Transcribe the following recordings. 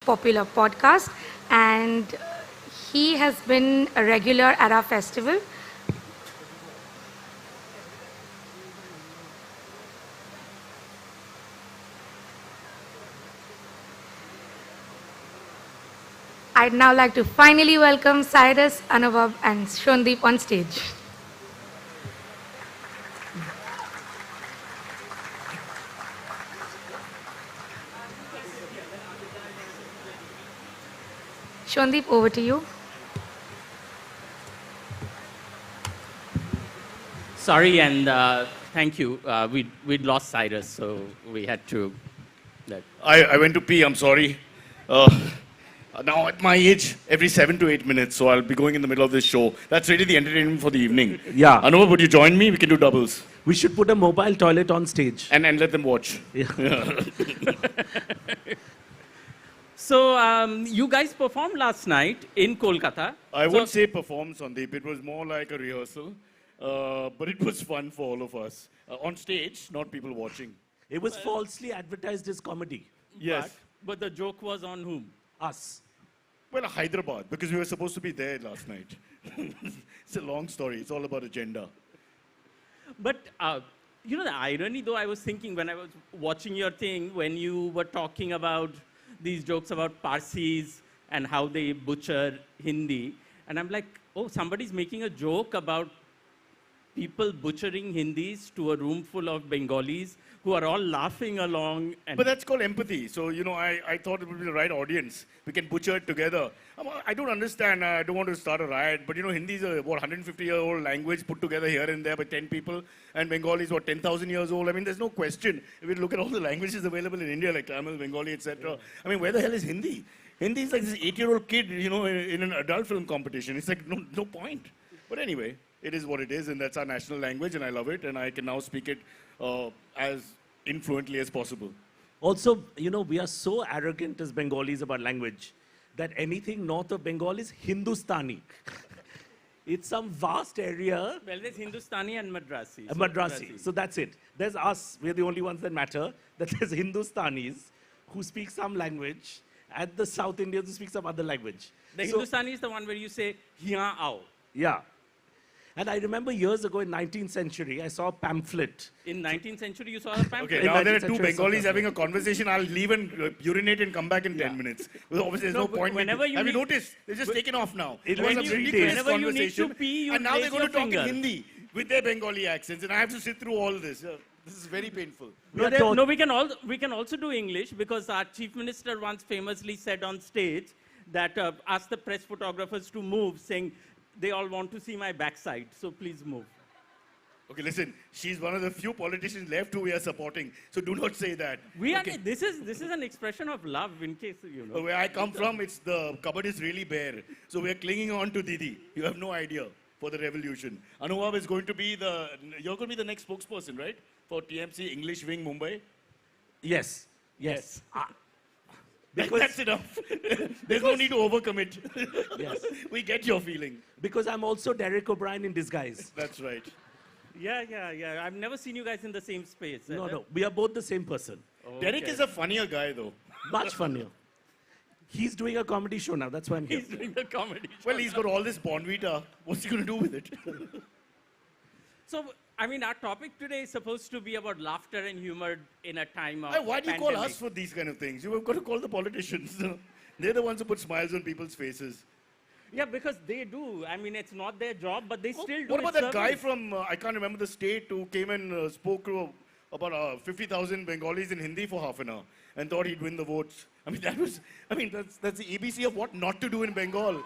popular podcast, and he has been a regular at our festival. I'd now like to finally welcome Cyrus, Anuvab, and Sandip on stage. Sandip, over to you. Sorry, and thank you. We'd lost Cyrus, so we had to. I went to pee, I'm sorry. Now at my age, every 7 to 8 minutes, so I'll be going in the middle of this show. That's really the entertainment for the evening. Yeah. Anuvab, would you join me? We can do doubles. We should put a mobile toilet on stage. And let them watch. Yeah. So you guys performed last night in Kolkata. I wouldn't say perform, Sandip. It was more like a rehearsal. But it was fun for all of us. On stage, not people watching. It was falsely advertised as comedy. Yes. But the joke was on whom? Us. Well, Hyderabad, because we were supposed to be there last night. It's a long story. It's all about agenda. But, you know, the irony, though, I was thinking when I was watching your thing, when you were talking about these jokes about Parsis and how they butcher Hindi, and I'm like, oh, somebody's making a joke about people butchering Hindis to a room full of Bengalis who are all laughing along. And But that's called empathy. So, you know, I thought it would be the right audience. We can butcher it together. I don't understand. I don't want to start a riot. But, you know, Hindi is a, 150-year-old language put together here and there by 10 people. And Bengali is, 10,000 years old. I mean, there's no question. If you look at all the languages available in India, like Tamil, Bengali, etc. I mean, where the hell is Hindi? Hindi is like this 8-year-old kid, you know, in an adult film competition. It's like, no point. But anyway, it is what it is. And that's our national language. And I love it. And I can now speak it as influently as possible. Also, you know, we are so arrogant as Bengalis about language that anything north of Bengal is Hindustani. It's some vast area. well, there's Hindustani and Madrasi. Madrasi. So that's it. There's us. We're the only ones that matter. That there's Hindustanis who speak some language and the South Indians who speak some other language. The Hindustani is the one where you say, hiyan aao. Yeah. And I remember years ago in 19th century, I saw a pamphlet. In 19th century, you saw a pamphlet. Okay, now there are 19th two century Bengalis having a conversation. I'll leave and urinate and come back in 10 minutes. Because obviously, there's no point. whenever you Have you need- noticed? They're just taken off now. It was was a 3 ridiculous days. Whenever you need to conversation. pee, you and now they're raise going to your talk finger. in Hindi with their Bengali accents. And I have to sit through all this. This is very painful. No, we can also do English because our chief minister once famously said on stage that asked the press photographers to move, saying they all want to see my backside, so please move. Okay, listen. She's one of the few politicians left who we are supporting. So do not say that. We Okay. are. This is an expression of love, in case you know. Where I come from, it's the cupboard is really bare. So we're clinging on to Didi. You have no idea for the revolution. Anuvab is going to be you're going to be the next spokesperson, right? For TMC English Wing Mumbai. Yes. Yes. That's enough. There's no need to overcommit. Yes. We get your feeling. Because I'm also Derek O'Brien in disguise. That's right. Yeah. I've never seen you guys in the same space. No. We are both the same person. Derek is a funnier guy, though. Much funnier. He's doing a comedy show now. That's why I'm here. He's doing the comedy. Well, he's got all this Bonvita. What's he going to do with it? So, I mean, our topic today is supposed to be about laughter and humor in a time of Why do you call pandemic. us for these kind of things? You've got to call the politicians. They're the ones who put smiles on people's faces. Yeah, because they do. I mean, it's not their job, but they still do. What about It's that guy service. from, I can't remember the state, who came and spoke to about 50,000 Bengalis in Hindi for half an hour and thought he'd win the votes? I mean, that's the ABC of what not to do in Bengal.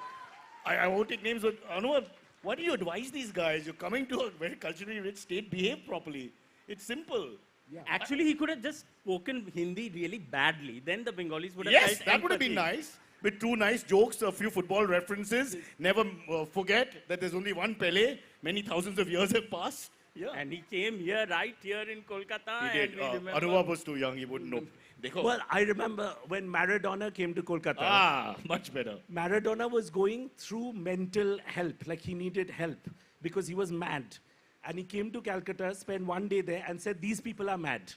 I won't take names, but Anuvab, why do you advise these guys? You're coming to a very culturally rich state, behave properly. It's simple. Yeah. Actually, he could have just spoken Hindi really badly. Then the Bengalis would have Yes, felt that would have been empathy. nice. With 2 nice jokes, a few football references. Never forget that there's only one Pele. Many thousands of years have passed. Yeah. And he came here, right here in Kolkata. He did. And we remember. Anuvab was too young. He wouldn't know. Dekho. Well, I remember when Maradona came to Kolkata. Much better. Maradona was going through mental help. Like he needed help because he was mad. And he came to Calcutta, spent 1 day there and said, these people are mad.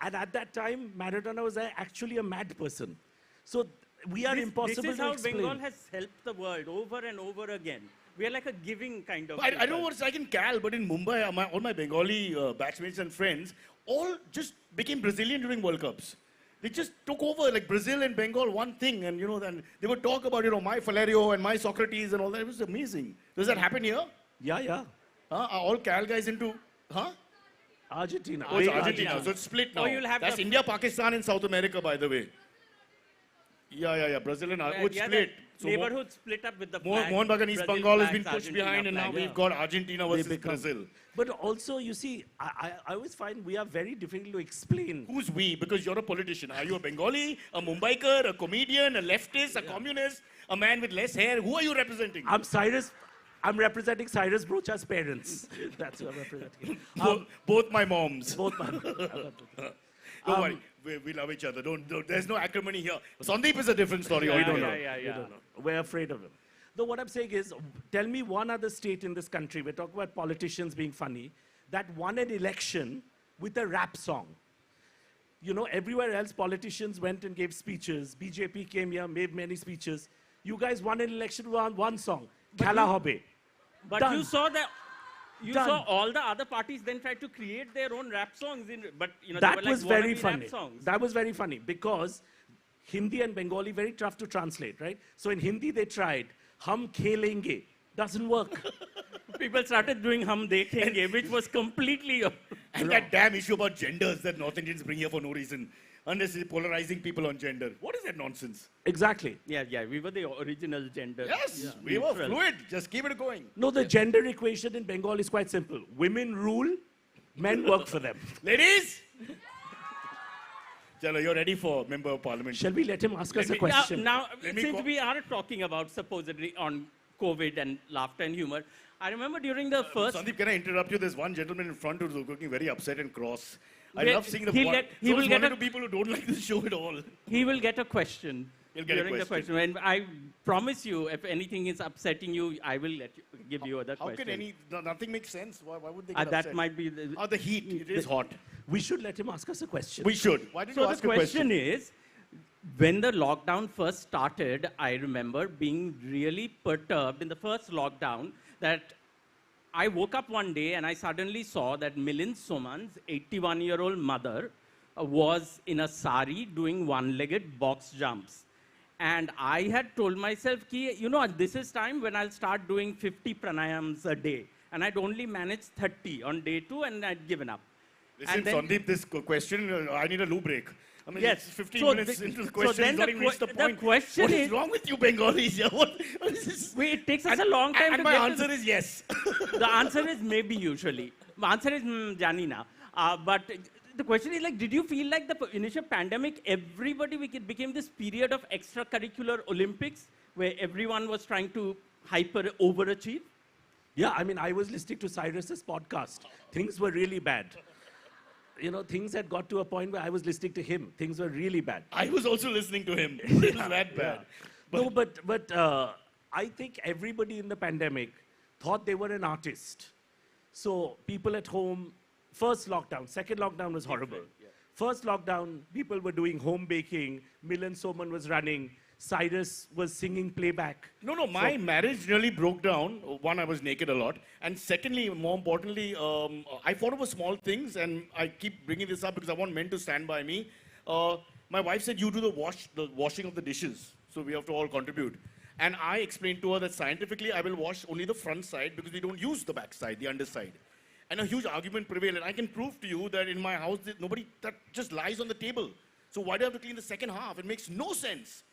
And at that time, Maradona was actually a mad person. So we are impossible This is to how explain. Bengal has helped the world over and over again. We are like a giving kind of. I don't know people. what it's like in Cal, but in Mumbai, all my Bengali batchmates and friends all just became Brazilian during World Cups. They just took over, like Brazil and Bengal, one thing. And, then they would talk about, my Valerio and my Socrates and all that. It was amazing. Does that happen here? Yeah, yeah. Are all Cal guys into, Argentina. Oh, it's Big Argentina. So it's split now. Oh, you'll have That's the- India, Pakistan, and South America, by the way. Yeah. Brazil and it's Yeah, split. the neighborhood split up with the Mohan flag. Bagan, East Brazil Bengal has flags, been pushed Argentina behind, and now flag. we've got Argentina versus become- Brazil. But also, you see, I always find we are very difficult to explain. Who's we? Because you're a politician. Are you a Bengali, a Mumbaiker, a comedian, a leftist, a communist, a man with less hair? Who are you representing? I'm representing Cyrus Broacha's parents. That's who I'm representing. Both my moms. Both my. Don't worry. We love each other. Don't, there's no acrimony here. Sandip is a different story. Yeah, I don't know. yeah. We don't know. We're afraid of him. No, what I'm saying is, tell me one other state in this country, we're talking about politicians being funny, that won an election with a rap song. Everywhere else, politicians went and gave speeches. BJP came here, made many speeches. You guys won an election with one song, Khala Hobe. But Done. you saw that. You Done. saw all the other parties then tried to create their own rap songs. But they That were like was very wannabe funny. Rap songs. That was very funny because Hindi and Bengali very tough to translate, right? So in Hindi they tried, Hum khelenge. Doesn't work. People started doing Hum Dekhenge, which was completely. And that damn issue about genders that North Indians bring here for no reason. Unnecessarily polarizing people on gender. What is that nonsense? Exactly. Yeah, we were the original gender. Yes, we were neutral. fluid. Just keep it going. No, the gender equation in Bengal is quite simple. Women rule, men work for them. Ladies! Chalo, you're ready for Member of Parliament. Shall we let him ask us a me- question? Now, Let me since co- we are talking about supposedly on COVID and laughter and humor, I remember during the first. Sandip, can I interrupt you? There's one gentleman in front who's looking very upset and cross. I Wait, love seeing the he'll one. get- he so will is get one a- or two people who don't like this show at all. He will get a question He'll get a during the question. question. And I promise you, if anything is upsetting you, I will give you other How question. can nothing makes sense? Why would they get That upset? might be the. Oh, the heat. It is hot. We should let him ask us a question. We should. Why did you So the ask a question question? is, when the lockdown first started, I remember being really perturbed in the first lockdown that I woke up one day and I suddenly saw that Milind Soman's 81-year-old mother was in a sari doing one-legged box jumps. And I had told myself, this is time when I'll start doing 50 pranayams a day. And I'd only managed 30 on day 2 and I'd given up. Listen, And then- Sandip, this question, I need a loo break. I mean, Yes. it's 15 So minutes the- into the so question, then he's not the even reached the the point. question What is is- wrong with you Bengalis? What is this? Wait, it takes us a long time And to my get to answer the- is yes. The answer is maybe usually. The answer is Janina. But the question is like, did you feel like the initial pandemic, everybody became this period of extracurricular Olympics where everyone was trying to hyper overachieve? Yeah, I mean, I was listening to Cyrus's podcast. Things were really bad. Things had got to a point where I was listening to him. Things were really bad. I was also listening to him. It was that bad. But I think everybody in the pandemic thought they were an artist. So people at home, first lockdown, second lockdown was horrible. First lockdown, people were doing home baking. Milan Soman was running. Cyrus was singing playback. No, my marriage nearly broke down. One, I was naked a lot. And secondly, more importantly, I fought over small things, and I keep bringing this up because I want men to stand by me. My wife said, you do the washing of the dishes, so we have to all contribute. And I explained to her that scientifically, I will wash only the front side because we don't use the back side, the underside. And a huge argument prevailed. And I can prove to you that in my house, nobody, that just lies on the table. So why do I have to clean the second half? It makes no sense.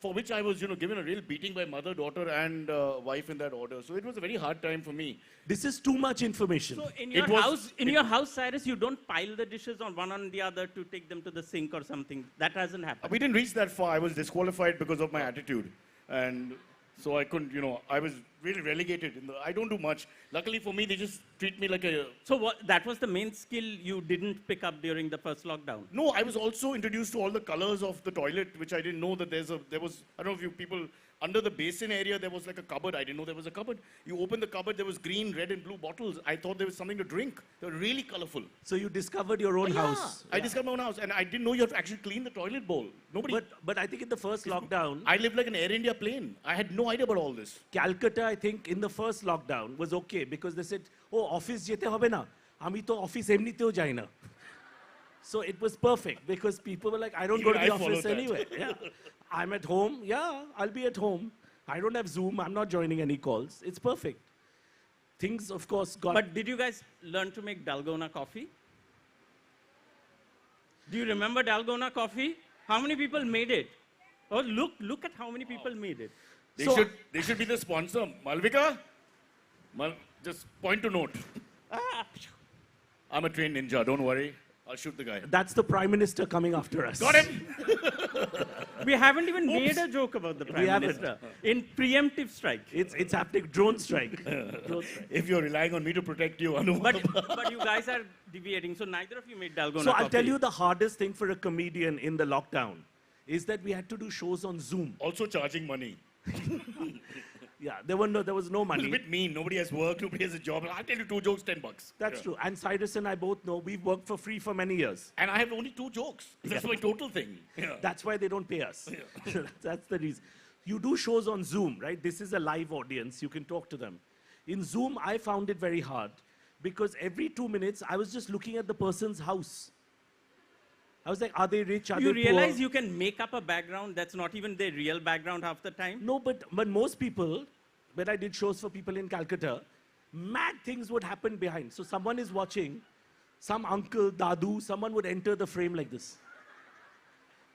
For which I was, given a real beating by mother, daughter, and wife in that order. So it was a very hard time for me. This is too much information. So in It your house, Cyrus, you don't pile the dishes on one on the other to take them to the sink or something. That hasn't happened. We didn't reach that far. I was disqualified because of my attitude. And So I couldn't, I was really relegated. I don't do much. Luckily for me, they just treat me like a... So that was the main skill you didn't pick up during the first lockdown? No, I was also introduced to all the colors of the toilet, which I didn't know that there was, I don't know if you people, under the basin area, there was like a cupboard. I didn't know there was a cupboard. You open the cupboard, there was green, red, and blue bottles. I thought there was something to drink. They were really colorful. So you discovered your own house. I discovered my own house, and I didn't know you have to actually clean the toilet bowl. Nobody... But I think in the first lockdown, I lived like an Air India plane. I had no idea about all this. Calcutta, I think, in the first lockdown was okay because they said, oh, office jete hobe na. Ami to office emniteo jai na. So it was perfect because people were like, I don't go to the office anyway. Yeah. I'm at home. Yeah, I'll be at home. I don't have Zoom. I'm not joining any calls. It's perfect. Things, of course, got... But did you guys learn to make Dalgona coffee? Do you remember Dalgona coffee? How many people made it? Oh, look at how many people made it. They should be the sponsor. Malvika? Just point to note. I'm a trained ninja, don't worry. I'll shoot the guy. That's the Prime Minister coming after us. Got him! We haven't even made a joke about the Prime Minister. In preemptive strike. It's happening. Drone strike. Drone strike. If you're relying on me to protect you, Anuvab. But you guys are deviating, so neither of you made Dalgona So coffee. I'll tell you the hardest thing for a comedian in the lockdown is that we had to do shows on Zoom. Also charging money. Yeah, there was no It's a money. bit mean. Nobody has work, nobody has a job. I'll tell you 2 jokes, $10. That's true. And Cyrus and I both know we've worked for free for many years. And I have only 2 jokes. That's my total thing. Yeah. That's why they don't pay us. That's the reason. You do shows on Zoom, right? This is a live audience. You can talk to them. In Zoom, I found it very hard because every 2 minutes, I was just looking at the person's house. I was like, are they rich? Are You they realize poor? you can make up a background that's not even their real background half the time? No, but most people, when I did shows for people in Calcutta, mad things would happen behind. So someone is watching, some uncle, dadu, someone would enter the frame like this.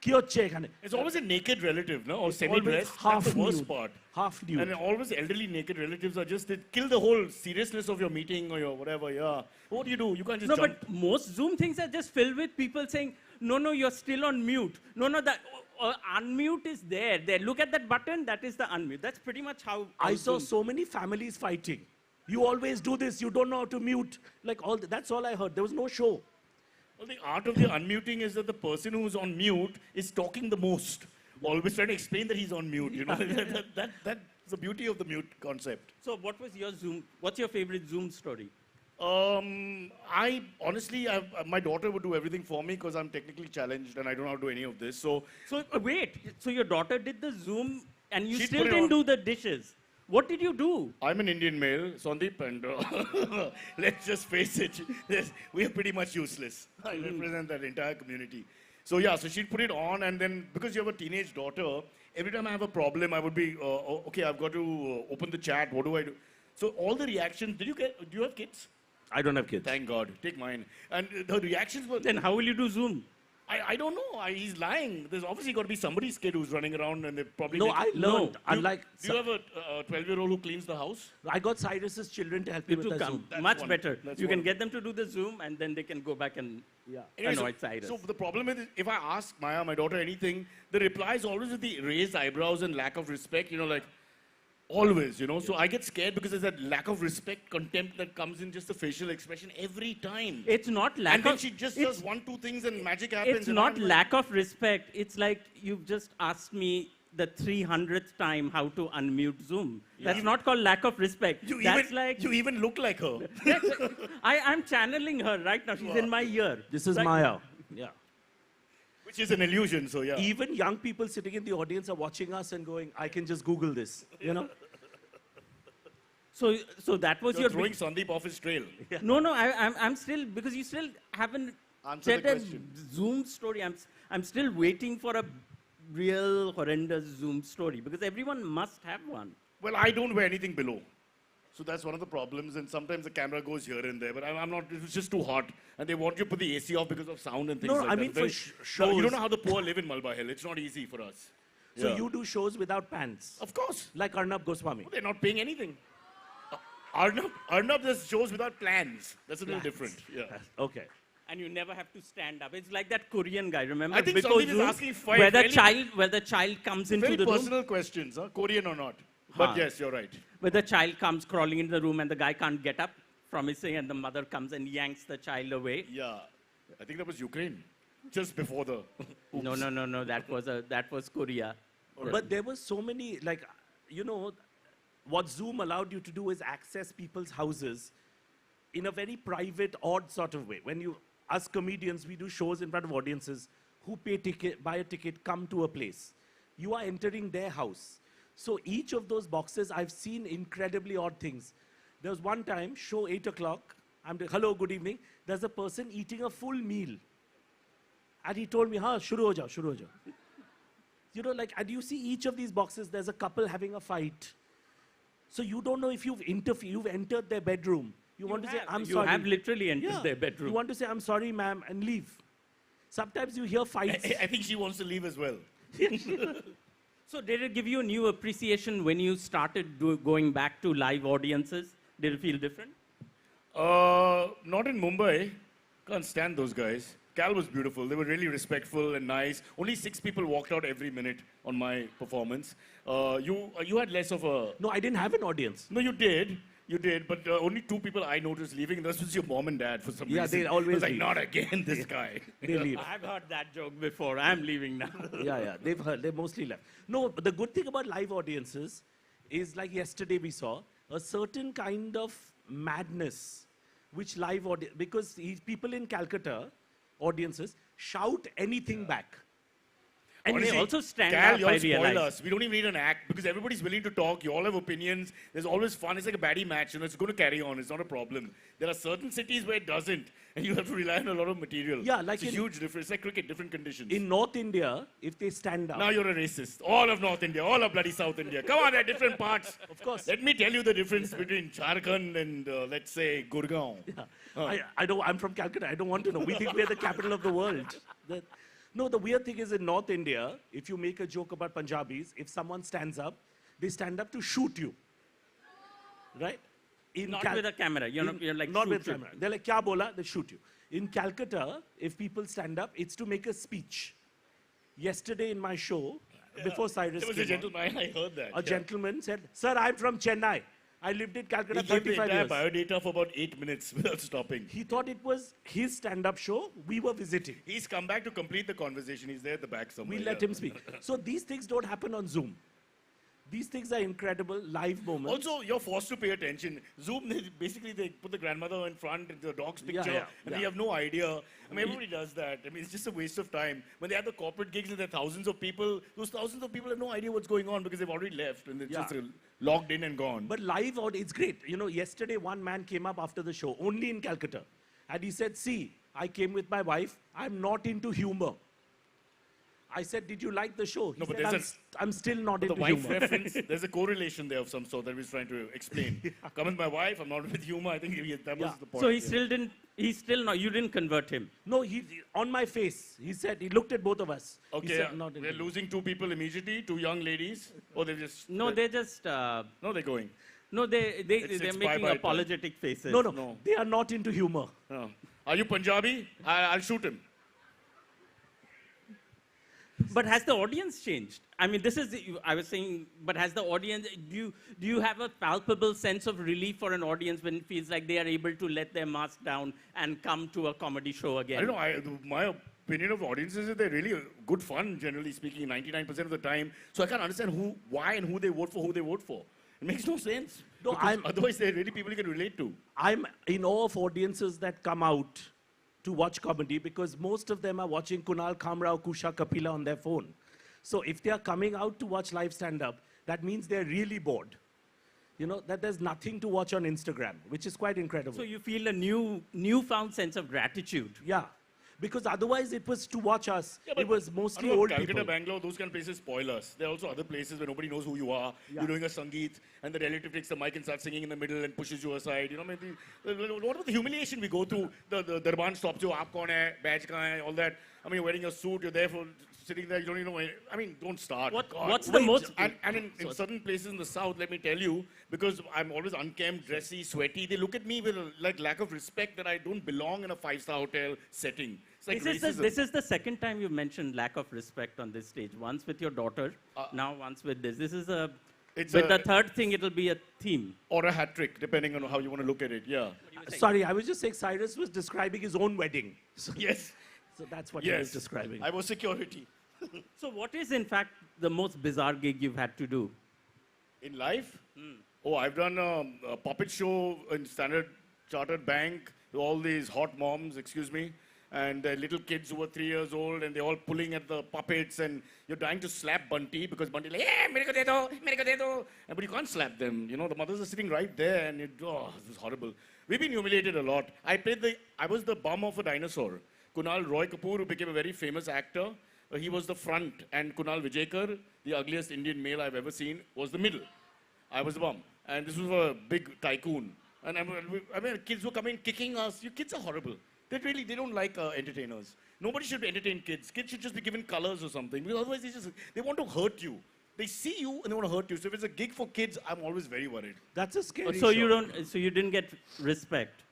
It's always a naked relative, no? Or semi-dressed. Half That's the worst nude. part. Half nude. And always elderly naked relatives are just, they kill the whole seriousness of your meeting or your whatever, yeah. What do? You can't just No, jump. but most Zoom things are just filled with people saying, no, you're still on mute. No, that unmute is there. Look at that button, that is the unmute. That's pretty much how I saw Zoom- so many families fighting. You always do this, you don't know how to mute. Like that's all I heard. There was no show. Well, the art of the unmuting is that the person who's on mute is talking the most. Always trying to explain that he's on mute, That's the beauty of the mute concept. So what's your favorite Zoom story? I honestly, my daughter would do everything for me because I'm technically challenged and I don't know how to do any of this. So Wait, so your daughter did the Zoom and you She still put it didn't on. do the dishes. What did you do? I'm an Indian male, Sandip, and let's just face it, we are pretty much useless. I represent that entire community. So yeah, so she'd put it on, and then because you have a teenage daughter, every time I have a problem, I would be, okay, I've got to open the chat, what do I do? So all the reactions, do you have kids? I don't have kids. Thank God, take mine. And the reactions were, Then how will you do Zoom? I don't know, he's lying. There's obviously got to be somebody's kid who's running around and they probably... No, I learned. Unlike, Do you have a 12-year-old who cleans the house? I got Cyrus's children to help me You with two the come. Zoom. That's Much one. better. That's You can one. get them to do the Zoom and then they can go back and Anyway, annoy Cyrus. So the problem is, if I ask Maya, my daughter, anything, the reply is always with the raised eyebrows and lack of respect, like, always, So I get scared because there's that lack of respect, contempt that comes in just the facial expression every time. It's not lack And then of... she just it's- does 1, 2 things and magic happens. It's and not I'm like, lack of respect. It's like you've just asked me the 300th time how to unmute Zoom. That's not called lack of respect. You even look like her. I'm channeling her right now. She's in my ear. This is Right? Maya. Yeah. Which is an illusion, so yeah. Even young people sitting in the audience are watching us and going, I can just Google this, So that was You're your... throwing Sandip off his trail. No, I'm still... Because you still haven't Answer said the a question. Zoom story. I'm still waiting for a real horrendous Zoom story because everyone must have one. Well, I don't wear anything below. So that's one of the problems, and sometimes the camera goes here and there, but I'm not, it's just too hot. And they want you to put the AC off because of sound and things No, like I that. mean for No, shows. you don't know how the poor live in Malba Hill. It's not easy for us. So Yeah. you do shows without pants, Of course. like Arnab Goswami. They're not paying anything. Arnab does shows without plans. That's a little different. Yeah. Okay. And you never have to stand up. It's like that Korean guy, remember? I think Before somebody is Zoom, asking five where the really- child comes into Very the room. personal questions, huh? Korean or not. But hard. yes, you're right. Where the child comes crawling into the room and the guy can't get up from his thing and the mother comes and yanks the child away. Yeah. I think that was Ukraine. Just before the... No, no, no, no. That was Korea. But there were so many, like, you know, what Zoom allowed you to do is access people's houses in a very private, odd sort of way. When you, us comedians, we do shows in front of audiences who pay ticket, buy a ticket, come to a place. You are entering their house. So each of those boxes, I've seen incredibly odd things. There was one time, show 8 o'clock, I'm doing, hello, good evening. There's a person eating a full meal. And he told me, ha, shuru ho jao, shuru ho jao. You know, like, and you see each of these boxes, there's a couple having a fight. So you don't know if you've entered their bedroom. You want to say, I'm sorry. You have literally entered their bedroom. You want to say, I'm sorry, ma'am, and leave. Sometimes you hear fights. I think she wants to leave as well. So did it give you a new appreciation when you started going back to live audiences? Did it feel different? Not in Mumbai. Can't stand those guys. Cal was beautiful. They were really respectful and nice. Only 6 people walked out every minute on my performance. You had less of a... No, I didn't have an audience. No, you did. You did, but only 2 people I noticed leaving. That was your mom and dad for some reason. Yeah, they always I was like, leave. not again, this guy. They leave. I've heard that joke before. I'm leaving now. Yeah, they mostly left. No, but the good thing about live audiences is, like yesterday we saw, a certain kind of madness, which live audience, because people in Calcutta, audiences, shout anything back. And Honestly, they also stand Cal, up, y'all I spoil realize. us. We don't even need an act because everybody's willing to talk. You all have opinions. There's always fun. It's like a baddie match. You know, it's going to carry on. It's not a problem. There are certain cities where it doesn't, and you have to rely on a lot of material. Yeah, like it's a huge difference. It's like cricket, different conditions. In North India, if they stand up. Now you're a racist. All of North India, all of bloody South India. Come on, there are different parts. Of course. Let me tell you the difference between Jharkhand and, let's say, Gurgaon. Yeah. I'm from Calcutta. I don't want to know. We think we're the capital of the world. No, the weird thing is in North India, if you make a joke about Punjabis, if someone stands up, they stand up to shoot you. Right? Not with a camera. You're like, not shoot with you. camera. They're like, kya bola? They shoot you. In Calcutta, if people stand up, it's to make a speech. Yesterday in my show, before Cyrus There was came a gentleman, I heard that. a gentleman said, sir, I'm from Chennai. I lived in Calcutta He gave the 35 entire years. biodata for about 8 minutes without stopping. He thought it was his stand-up show. We were visiting. He's come back to complete the conversation. He's there at the back somewhere. We let him speak. So these things don't happen on Zoom. These things are incredible live moments. Also, you're forced to pay attention. Zoom, basically, they put the grandmother in front, the dog's picture, and you have no idea. I mean, everybody does that. I mean, it's just a waste of time. When they have the corporate gigs and there are thousands of people, those thousands of people have no idea what's going on because they've already left and they're just logged in and gone. But live out, it's great. You know, yesterday one man came up after the show, only in Calcutta. And he said, see, I came with my wife. I'm not into humor. I said, did you like the show? He No, but said, there's I'm still not the into wife humor. reference, there's a correlation there of some sort that he's trying to explain. Come with my wife, I'm not with humor. I think that was the point. So you didn't convert him. No, he on my face. He said, he looked at both of us. He Okay, said, not into we're humor. losing 2 people immediately, 2 young ladies. Or they're just... No, they're just, No, they're going. no, they're it's making bye-bye apologetic faces. No, they are not into humor. No. Are you Punjabi? I'll shoot him. But has the audience changed? I mean, I was saying, but has the audience, do you have a palpable sense of relief for an audience when it feels like they are able to let their mask down and come to a comedy show again? I don't know. My opinion of audiences is they're really good fun, generally speaking, 99% of the time. So I can't understand why and who they vote for, who they vote for. It makes no sense. No, Otherwise, they're really people you can relate to. I'm in awe of audiences that come out to watch comedy because most of them are watching Kunal Khamrao, Kusha Kapila on their phone. So if they are coming out to watch live stand-up, that means they're really bored. You know, that there's nothing to watch on Instagram, which is quite incredible. So you feel a newfound sense of gratitude. Yeah. Because otherwise it was to watch us. Yeah, but It was mostly I know, old Calcutta, people. Bangalore, those kind of places spoil us. There are also other places where nobody knows who you are. You're doing a sangeet, and the relative takes the mic and starts singing in the middle and pushes you aside. You know, I mean, what about the humiliation we go through? The Darban stops you, aap kaun hai, badge kahan hai, all that. I mean, you're wearing a suit, you're there for sitting there, you don't even know. I mean, don't start. God. What's the most... And in certain places in the south, let me tell you, because I'm always unkempt, dressy, sweaty, they look at me with a lack of respect that I don't belong in a 5-star hotel setting. It's like racism. This is the second time you've mentioned lack of respect on this stage. Once with your daughter, now once with this. This is a It's With the a, third thing, it'll be a theme. or a hat trick, depending on how you want to look at it. Yeah. Sorry, I was just saying Cyrus was describing his own wedding. So, Yes. so that's what he was describing. I was security. So what is, in fact, the most bizarre gig you've had to do? In life? Oh, I've done a puppet show in Standard Chartered Bank with all these hot moms, excuse me, and little kids who were 3 years old, and they're all pulling at the puppets, and you're trying to slap Bunty because Bunty like, yeah, mere ko de do, mere ko de do. But you can't slap them. You know, the mothers are sitting right there, and it was horrible. We've been humiliated a lot. I was the bum of a dinosaur. Kunal Roy Kapoor, who became a very famous actor, he was the front, and Kunal Vijayakar, the ugliest Indian male I've ever seen, was the middle. I was the bum. And this was a big tycoon. And I mean, kids were coming kicking us. You kids are horrible. They don't like entertainers. Nobody should entertain kids. Kids should just be given colors or something. Because otherwise, they want to hurt you. They see you and they want to hurt you. So if it's a gig for kids, I'm always very worried. That's a scary So show. you didn't get respect.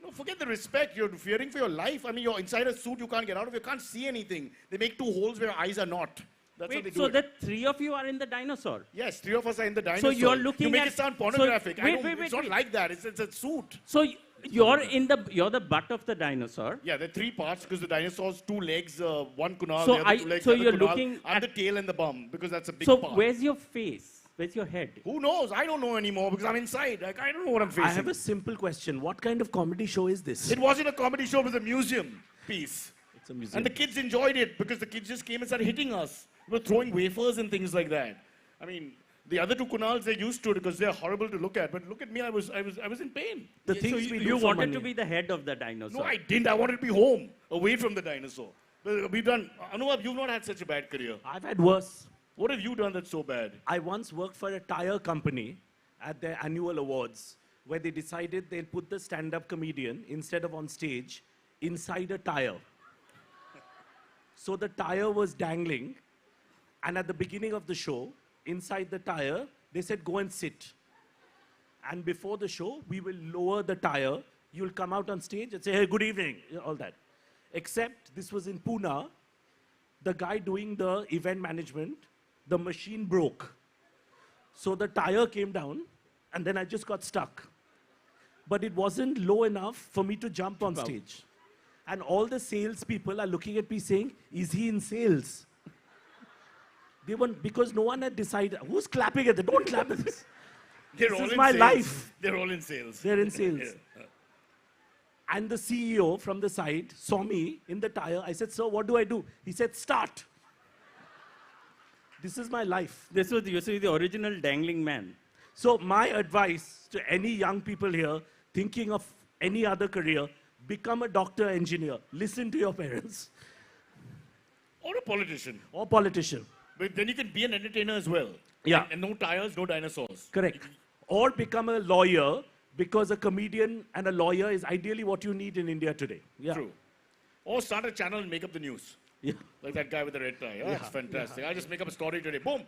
No, forget the respect. You're fearing for your life. I mean, you're inside a suit you can't get out of. You can't see anything. They make 2 holes where your eyes are not. That's what they Wait, do. so the 3 of you are in the dinosaur? Yes, 3 of us are in the dinosaur. you're looking You make at- it sound so- pornographic. wait, It's not like that. It's a suit. So you're the butt of the dinosaur. Yeah, there are 3 parts because the dinosaur's 2 legs, one Kunal, So the other 2 legs, so the other you're Kunal. looking I'm at- the tail and the bum because that's a big So part. where's your face? Where's your head? Who knows? I don't know anymore because I'm inside. Like, I don't know what I'm facing. I have a simple question. What kind of comedy show is this? It wasn't a comedy show, it was a museum piece. It's a museum. And the kids enjoyed it because the kids just came and started hitting us. They were throwing wafers and things like that. I mean, the other 2 Kunals, they're used to it because they're horrible to look at. But look at me, I was in pain. The So things we do you for wanted money. to be the head of the dinosaur. No, I didn't. I wanted to be home, away from the dinosaur. But we've done, Anuvab, you've not had such a bad career. I've had worse. What have you done that's so bad? I once worked for a tire company at their annual awards where they decided they'll put the stand-up comedian, instead of on stage, inside a tire. So the tire was dangling, and at the beginning of the show, inside the tire, they said, go and sit. And before the show, we will lower the tire. You'll come out on stage and say, hey, good evening, all that. Except this was in Pune. The guy doing the event management, the machine broke. So the tire came down, and then I just got stuck. But it wasn't low enough for me to jump on stage. And all the salespeople are looking at me saying, is he in sales? They weren't, because no one had decided. Who's clapping at this? Don't clap at this. They're This all is in my sales. life. They're all in sales. They're in sales. Yeah. And the CEO from the side saw me in the tire. I said, sir, what do I do? He said, start. This is my life. This was the original dangling man. So my advice to any young people here thinking of any other career, become a doctor, engineer. Listen to your parents. Or a politician. Or politician. But then you can be an entertainer as well. Yeah. And no tires, no dinosaurs. Correct. Or become a lawyer, because a comedian and a lawyer is ideally what you need in India today. Yeah. True. Or start a channel and make up the news. Yeah. Like that guy with the red tie. Oh, Yeah, that's fantastic. I just make up a story today. Boom.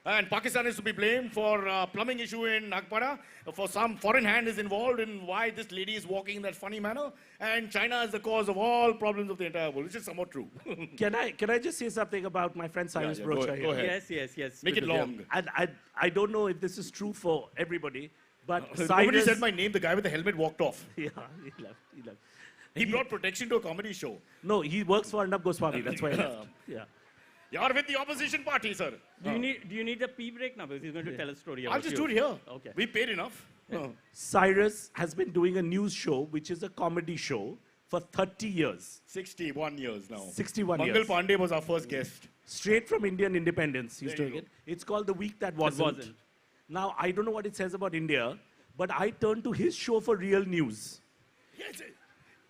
And Pakistan is to be blamed for plumbing issue in Nagpara. For some foreign hand is involved in why this lady is walking in that funny manner. And China is the cause of all problems of the entire world, which is somewhat true. Can I just say something about my friend Cyrus yeah, Broacha go here? ahead. Yes. Make it Because, long. And I don't know if this is true for everybody, but Nobody Cyrus... said my name. The guy with the helmet walked off. Yeah, he left. He brought protection to a comedy show. No, he works for Arnab Goswami. That's why he left. Yeah. You're with the opposition party, sir. Do you need a pee break now? Because he's going to tell a story about I'll just you. do it here. Okay. We paid enough. Cyrus has been doing a news show, which is a comedy show, for 30 years. 61 years now. 61 Mangal years. Pandey was our first guest. Straight from Indian independence, he's There you doing go. it. It's called The Week That Wasn't. Wasn't. Now, I don't know what it says about India, but I turned to his show for real news. Yes.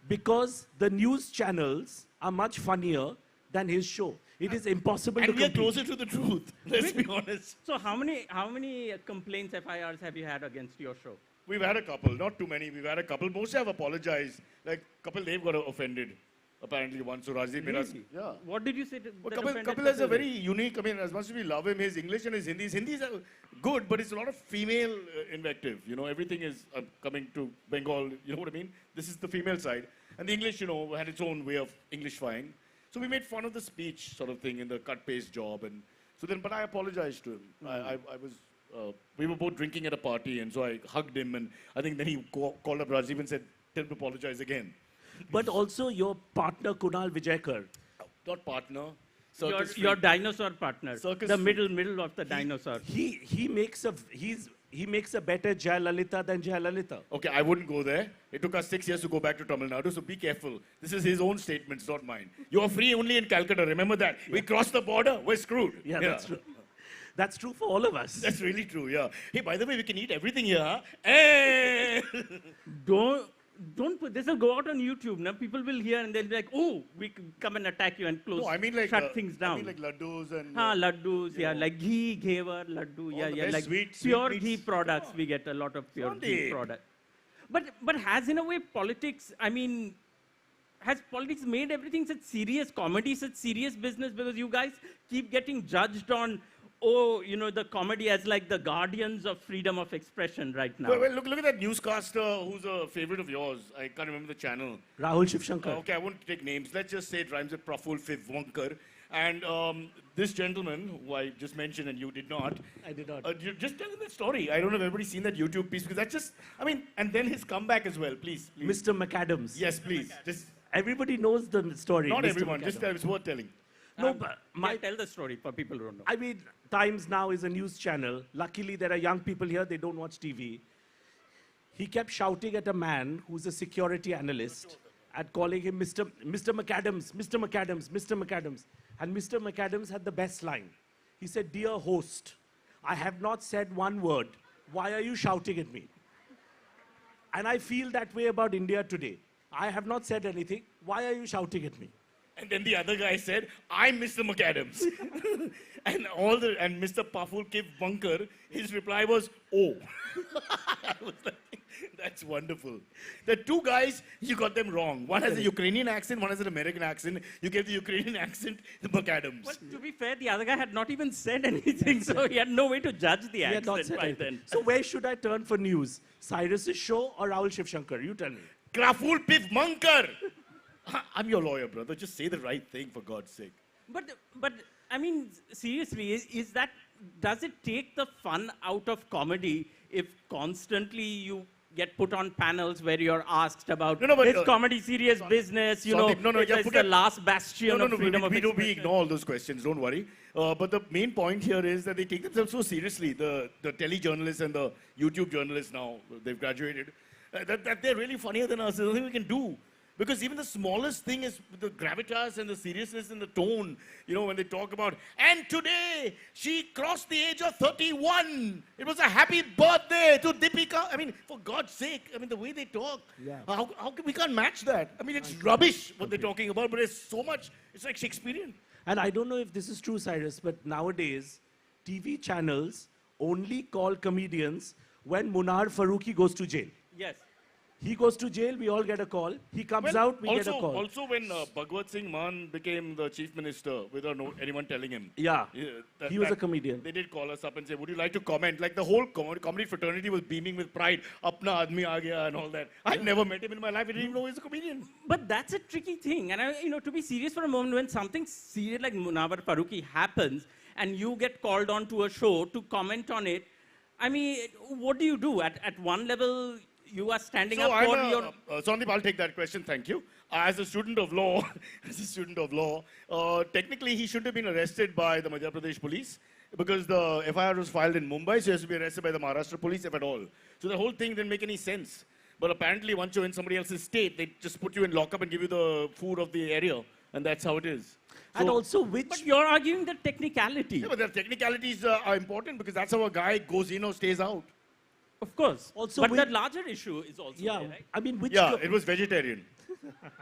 Because the news channels are much funnier than his show. It is impossible to And we are compete. closer to the truth. Let's be honest. So how many complaints, FIRs have you had against your show? We've had a couple, not too many. We've had a couple. Most have apologized. Like a couple, they've got offended. Apparently, one. So Rajdeep Miras. Really? Yeah. What did you say to Well, that Kapil, offended Kapil is a Kapil? very unique. I mean, as much as we love him, his English and his Hindis are good, but it's a lot of female invective. You know, everything is coming to Bengal. You know what I mean? This is the female side, and the English, you know, had its own way of Englishifying. So we made fun of the speech sort of thing in the cut paste job, and so then. But I apologized to him. I was we were both drinking at a party, and so I hugged him, and I think then he called up Rajiv and said, tell him to apologize again. But also your partner Kunal Vijayakar. Not partner. Your dinosaur partner. Circus the freak. middle of the dinosaur. He makes a better Jayalalitha than Jayalalitha. Okay, I wouldn't go there. It took us 6 years to go back to Tamil Nadu, so be careful. This is his own statements, not mine. You are free only in Calcutta, remember that. We crossed the border, we're screwed. Yeah, that's true. That's true for all of us. That's really true, yeah. Hey, by the way, we can eat everything here, huh? Hey! Don't put this will go out on YouTube. Now people will hear and they'll be like, oh, we can come and attack you and close. No, I mean like shut things down. I mean like laddus and. Laddus, yeah, know. like ghee, ghevar, laddu, All yeah, the yeah, best like sweet pure meats. ghee products. We get a lot of pure ghee Sandip. products. But has in a way politics? I mean, has politics made everything such serious comedy, such serious business? Because you guys keep getting judged on. Oh, you know, the comedy as like the guardians of freedom of expression right now. Well, look at that newscaster who's a favorite of yours. I can't remember the channel. Rahul Shivshankar. Okay, I won't take names. Let's just say it rhymes with Praful Fivwankar. And this gentleman, who I just mentioned and you did not. I did not. You just tell him that story. I don't know if everybody's seen that YouTube piece because that's just, I mean, and then his comeback as well, please. Mr. McAdams. Yes, please. Just Everybody knows the story. not Mr. everyone. McAdams. Just tell, it's worth telling. No, but Tell the story for people who don't know. I mean, Times Now is a news channel. Luckily, there are young people here, they don't watch TV. He kept shouting at a man who's a security analyst and calling him Mr. McAdams, Mr. McAdams, Mr. McAdams. And Mr. McAdams had the best line. He said, dear host, I have not said one word. Why are you shouting at me? And I feel that way about India today. I have not said anything. Why are you shouting at me? And then the other guy said, I'm Mr. McAdams. and Mr. Paful Kiv Bunker, his reply was, oh. I was like, that's wonderful. The two guys, you got them wrong. One has a Ukrainian accent, one has an American accent. You gave the Ukrainian accent the McAdams. But to be fair, the other guy had not even said anything, so he had no way to judge the He had not accent said by anything. then. So where should I turn for news? Cyrus's show or Rahul Shivshankar? You tell me. Kraful Piv Munkar. I'm your lawyer, brother. Just say the right thing, for God's sake. But I mean, seriously, is that, does it take the fun out of comedy if constantly you get put on panels where you're asked about is comedy serious business, you Sandip, know, it's the last bastion of freedom of expression. We ignore all those questions, don't worry. But the main point here is that they take themselves so seriously, the telejournalists and the YouTube journalists now, they've graduated, that they're really funnier than us. There's nothing we can do. Because even the smallest thing is the gravitas and the seriousness and the tone, you know, when they talk about, and today she crossed the age of 31. It was a happy birthday to Deepika. I mean, for God's sake, I mean, the way they talk, how can, we can't match that. I mean, it's rubbish what they're talking about, but it's so much, it's like Shakespearean. And I don't know if this is true, Cyrus, but nowadays, TV channels only call comedians when Munnar Farooqi goes to jail. Yes. He goes to jail, we all get a call. He comes out, we get a call. Also, when Bhagwat Singh Mann became the chief minister without anyone telling him. Yeah, he was a comedian. They did call us up and say, would you like to comment? Like the whole comedy fraternity was beaming with pride. Apna admi aa gaya and all that. I never met him in my life. I didn't even know he was a comedian. But that's a tricky thing. And, to be serious for a moment, when something serious like Munawar Farooqi happens and you get called on to a show to comment on it, I mean, what do you do? At one level, you are standing up for your... Sandip, I'll take that question, thank you. As a student of law, technically he shouldn't have been arrested by the Madhya Pradesh police because the FIR was filed in Mumbai, so he has to be arrested by the Maharashtra police, if at all. So the whole thing didn't make any sense. But apparently once you're in somebody else's state, they just put you in lockup and give you the food of the area. And that's how it is. And So- also, which... But you're arguing the technicality. Yeah, but the technicalities are important because that's how a guy goes in or stays out. Of course. Also, but we- that larger issue is also Yeah, there, right? I mean, which... Yeah, it was vegetarian.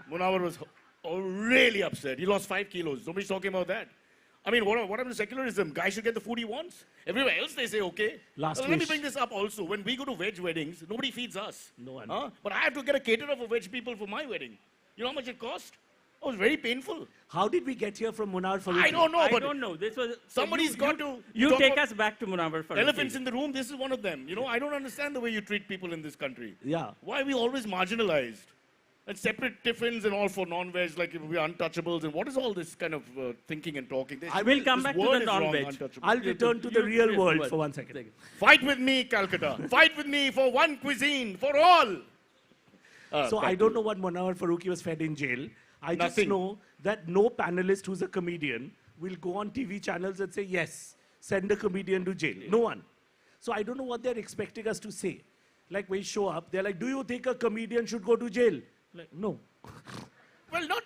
Munawar was really upset. He lost 5 kilos. Nobody's talking about that. I mean, what happened to secularism? Guy should get the food he wants. Everywhere else they say, okay. Last Let me wish. bring this up also. When we go to veg weddings, nobody feeds us. No one. But I have to get a caterer for veg people for my wedding. You know how much it cost? It was very painful. How did we get here from Munnar Farooqi? I don't know, I but don't know. This was somebody's got to You talk take about us back to Munawar Farooqi. elephants in the room. This is one of them. You know, I don't understand the way you treat people in this country. Yeah. Why are we always marginalized? And separate tiffins and all for non-veg, like we're untouchables. And what is all this kind of thinking and talking? I will come back to the non-veg. I'll return to the real world for 1 second. Fight with me, Calcutta. Fight with me for one cuisine, for all. So I don't know what Munawar Farooqi was fed in jail. I just Nothing. know that no panelist who's a comedian will go on TV channels and say, yes, send a comedian to jail. No one. So I don't know what they're expecting us to say. Like we show up, they're like, do you think a comedian should go to jail? Like, no. Well, not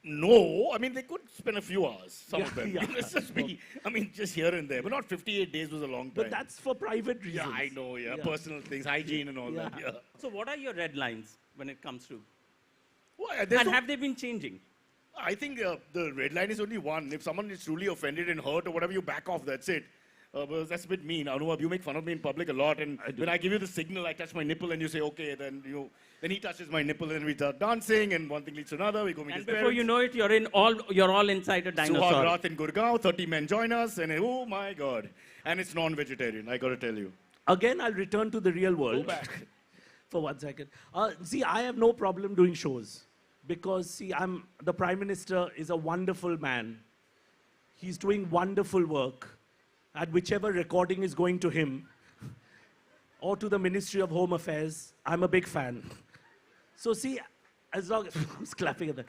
no. I mean, they could spend a few hours, some Yeah, of them. yeah. Let's just be, I mean, just here and there. But not 58 days was a long time. But that's for private reasons. yeah, I know, yeah. Personal things, hygiene and all that, yeah. So what are your red lines when it comes to? Well, And have they been changing? I think the red line is only one. If someone is truly offended and hurt or whatever, you back off, that's it. But that's a bit mean. Anuvab, you make fun of me in public a lot, and when I give you the signal, I touch my nipple, and you say, okay, then he touches my nipple, and we start dancing, and one thing leads to another. We go meet And his before parents. you know it, you're all inside a dinosaur. Suhag Raat in Gurgaon, 30 men join us, and oh my God. And it's non-vegetarian, I gotta tell you. Again, I'll return to the real world. Go back. For 1 second. See, I have no problem doing shows because, see, the Prime Minister is a wonderful man. He's doing wonderful work. And whichever recording is going to him or to the Ministry of Home Affairs, I'm a big fan. So, see, as long as who's clapping at that?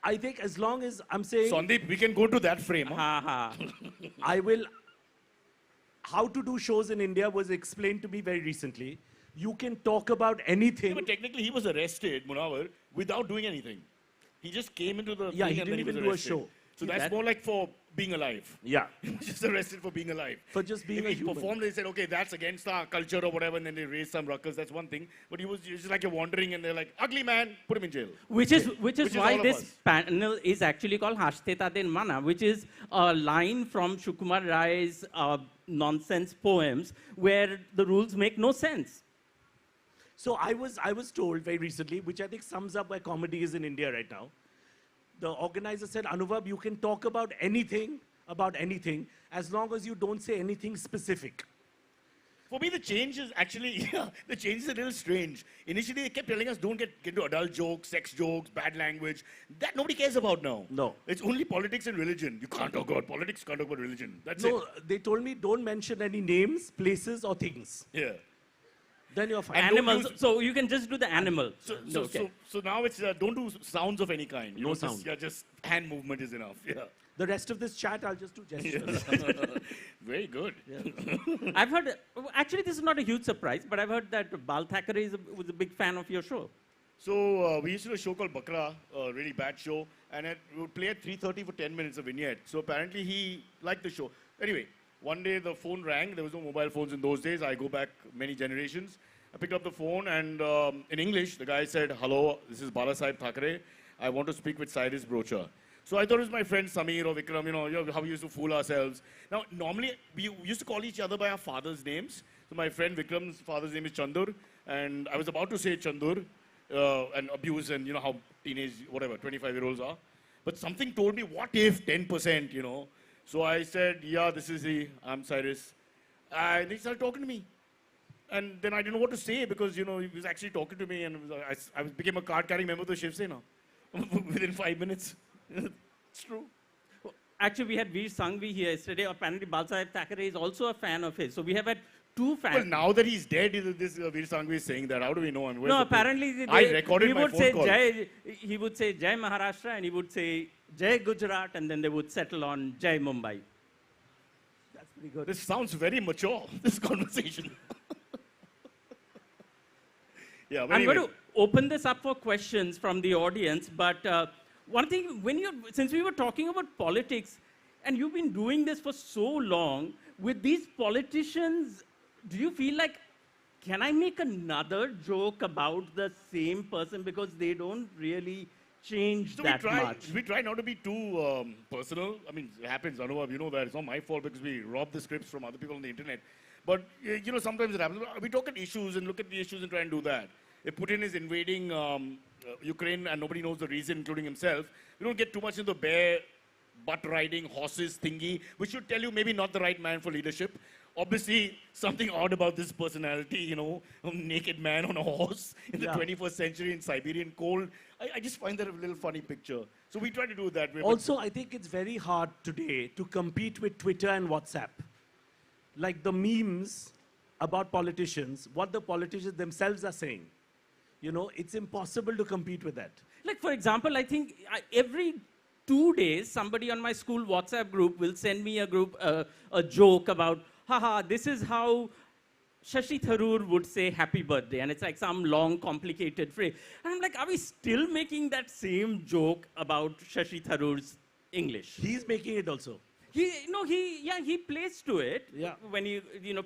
I think as long as I'm saying Sandip, we can go to that frame. Huh? Ha ha. I will. How to do shows in India was explained to me very recently. You can talk about anything. Yeah, but technically, he was arrested, Munawar, without doing anything. He just came into the Yeah, thing he and then didn't was even do a arrested. show. So that's more like for being alive. Yeah. He was just arrested for being alive. For just being if a he human. performed, they said, okay, that's against our culture or whatever, and then they raised some ruckus. That's one thing. But he was just like you're wandering, and they're like, ugly man, put him in jail. Which is Which is why all of this us. panel is actually called Hanste Tader Mana, which is a line from Shukumar Rai's nonsense poems where the rules make no sense. So I was told very recently, which I think sums up where comedy is in India right now. The organizer said, Anuvab, you can talk about anything, as long as you don't say anything specific. For me, the change is actually, the change is a little strange. Initially, they kept telling us, don't get into adult jokes, sex jokes, bad language. That nobody cares about now. No. It's only politics and religion. You can't talk about politics, can't talk about religion. That's No, it. they told me don't mention any names, places, or things. Yeah. Then you're fine. And don't Animals. use- So you can just do the animal. So now it's, don't do sounds of any kind. You No know, sound. Just hand movement is enough. Yeah. The rest of this chat, I'll just do gestures. Very good. I've heard, actually this is not a huge surprise, but I've heard that Bal Thackeray was a big fan of your show. So we used to do a show called Bakra, a really bad show, and we would play at 3:30 for 10 minutes, a vignette. So apparently he liked the show. Anyway, one day the phone rang. There was no mobile phones in those days. I go back many generations. I picked up the phone, and in English, the guy said, "Hello, this is Bala Sahib Thackeray. I want to speak with Cyrus Broacha." So I thought it was my friend Samir or Vikram, how we used to fool ourselves. Now, normally, we used to call each other by our father's names. So my friend Vikram's father's name is Chandur, and I was about to say Chandur and abuse and, how teenage, 25-year-olds are. But something told me, what if 10%, So I said, yeah, this is I'm Cyrus. And they started talking to me. And then I didn't know what to say because, he was actually talking to me, and I became a card-carrying member of the Shiv Sena within 5 minutes. It's true. Actually, we had Veer Sanghvi here yesterday. Apparently, Bal Sahib Thackeray is also a fan of his. So we have had two fans. Well, now that he's dead, this Veer Sanghvi is saying that. How do we know? And where's No, the proof? apparently I recorded he my would phone say call. he would say Jai Maharashtra, and he would say Jai Gujarat, and then they would settle on Jai Mumbai. That's pretty good. This sounds very mature, this conversation. Yeah, but I'm anyway. going to open this up for questions from the audience, but one thing, since we were talking about politics, and you've been doing this for so long, with these politicians, do you feel like, can I make another joke about the same person because they don't really change So that much? we try not to be too personal. I mean, it happens, Anuvab, you know that. It's not my fault because we rob the scripts from other people on the internet. But, sometimes it happens. We talk at issues and look at the issues and try and do that. If Putin is invading Ukraine and nobody knows the reason, including himself, we don't get too much into bare butt riding, horses thingy, which should tell you maybe not the right man for leadership. Obviously, something odd about this personality, you know, a naked man on a horse in the 21st century in Siberian cold. I just find that a little funny picture. So we try to do that way. Also, I think it's very hard today to compete with Twitter and WhatsApp. Like the memes about politicians, what the politicians themselves are saying. You know, it's impossible to compete with that. Like, for example, I think every 2 days, somebody on my school WhatsApp group will send me a joke about, haha, this is how Shashi Tharoor would say happy birthday. And it's like some long, complicated phrase. And I'm like, are we still making that same joke about Shashi Tharoor's English? He's making it also. He plays to it. Yeah. When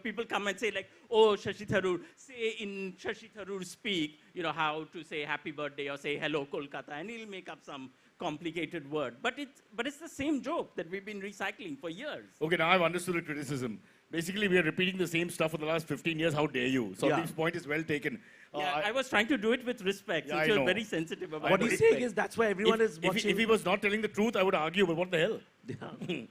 people come and say like, oh, Shashi Tharoor, say in Shashi Tharoor speak, how to say happy birthday or say hello Kolkata, and he'll make up some complicated word. But it's the same joke that we've been recycling for years. Okay, now I've understood the criticism. Basically, we are repeating the same stuff for the last 15 years. How dare you? Sandip's point is well taken. I was trying to do it with respect, since you're very sensitive about what respect. he's saying is that's why everyone is watching. If he was not telling the truth, I would argue, but what the hell? Yeah.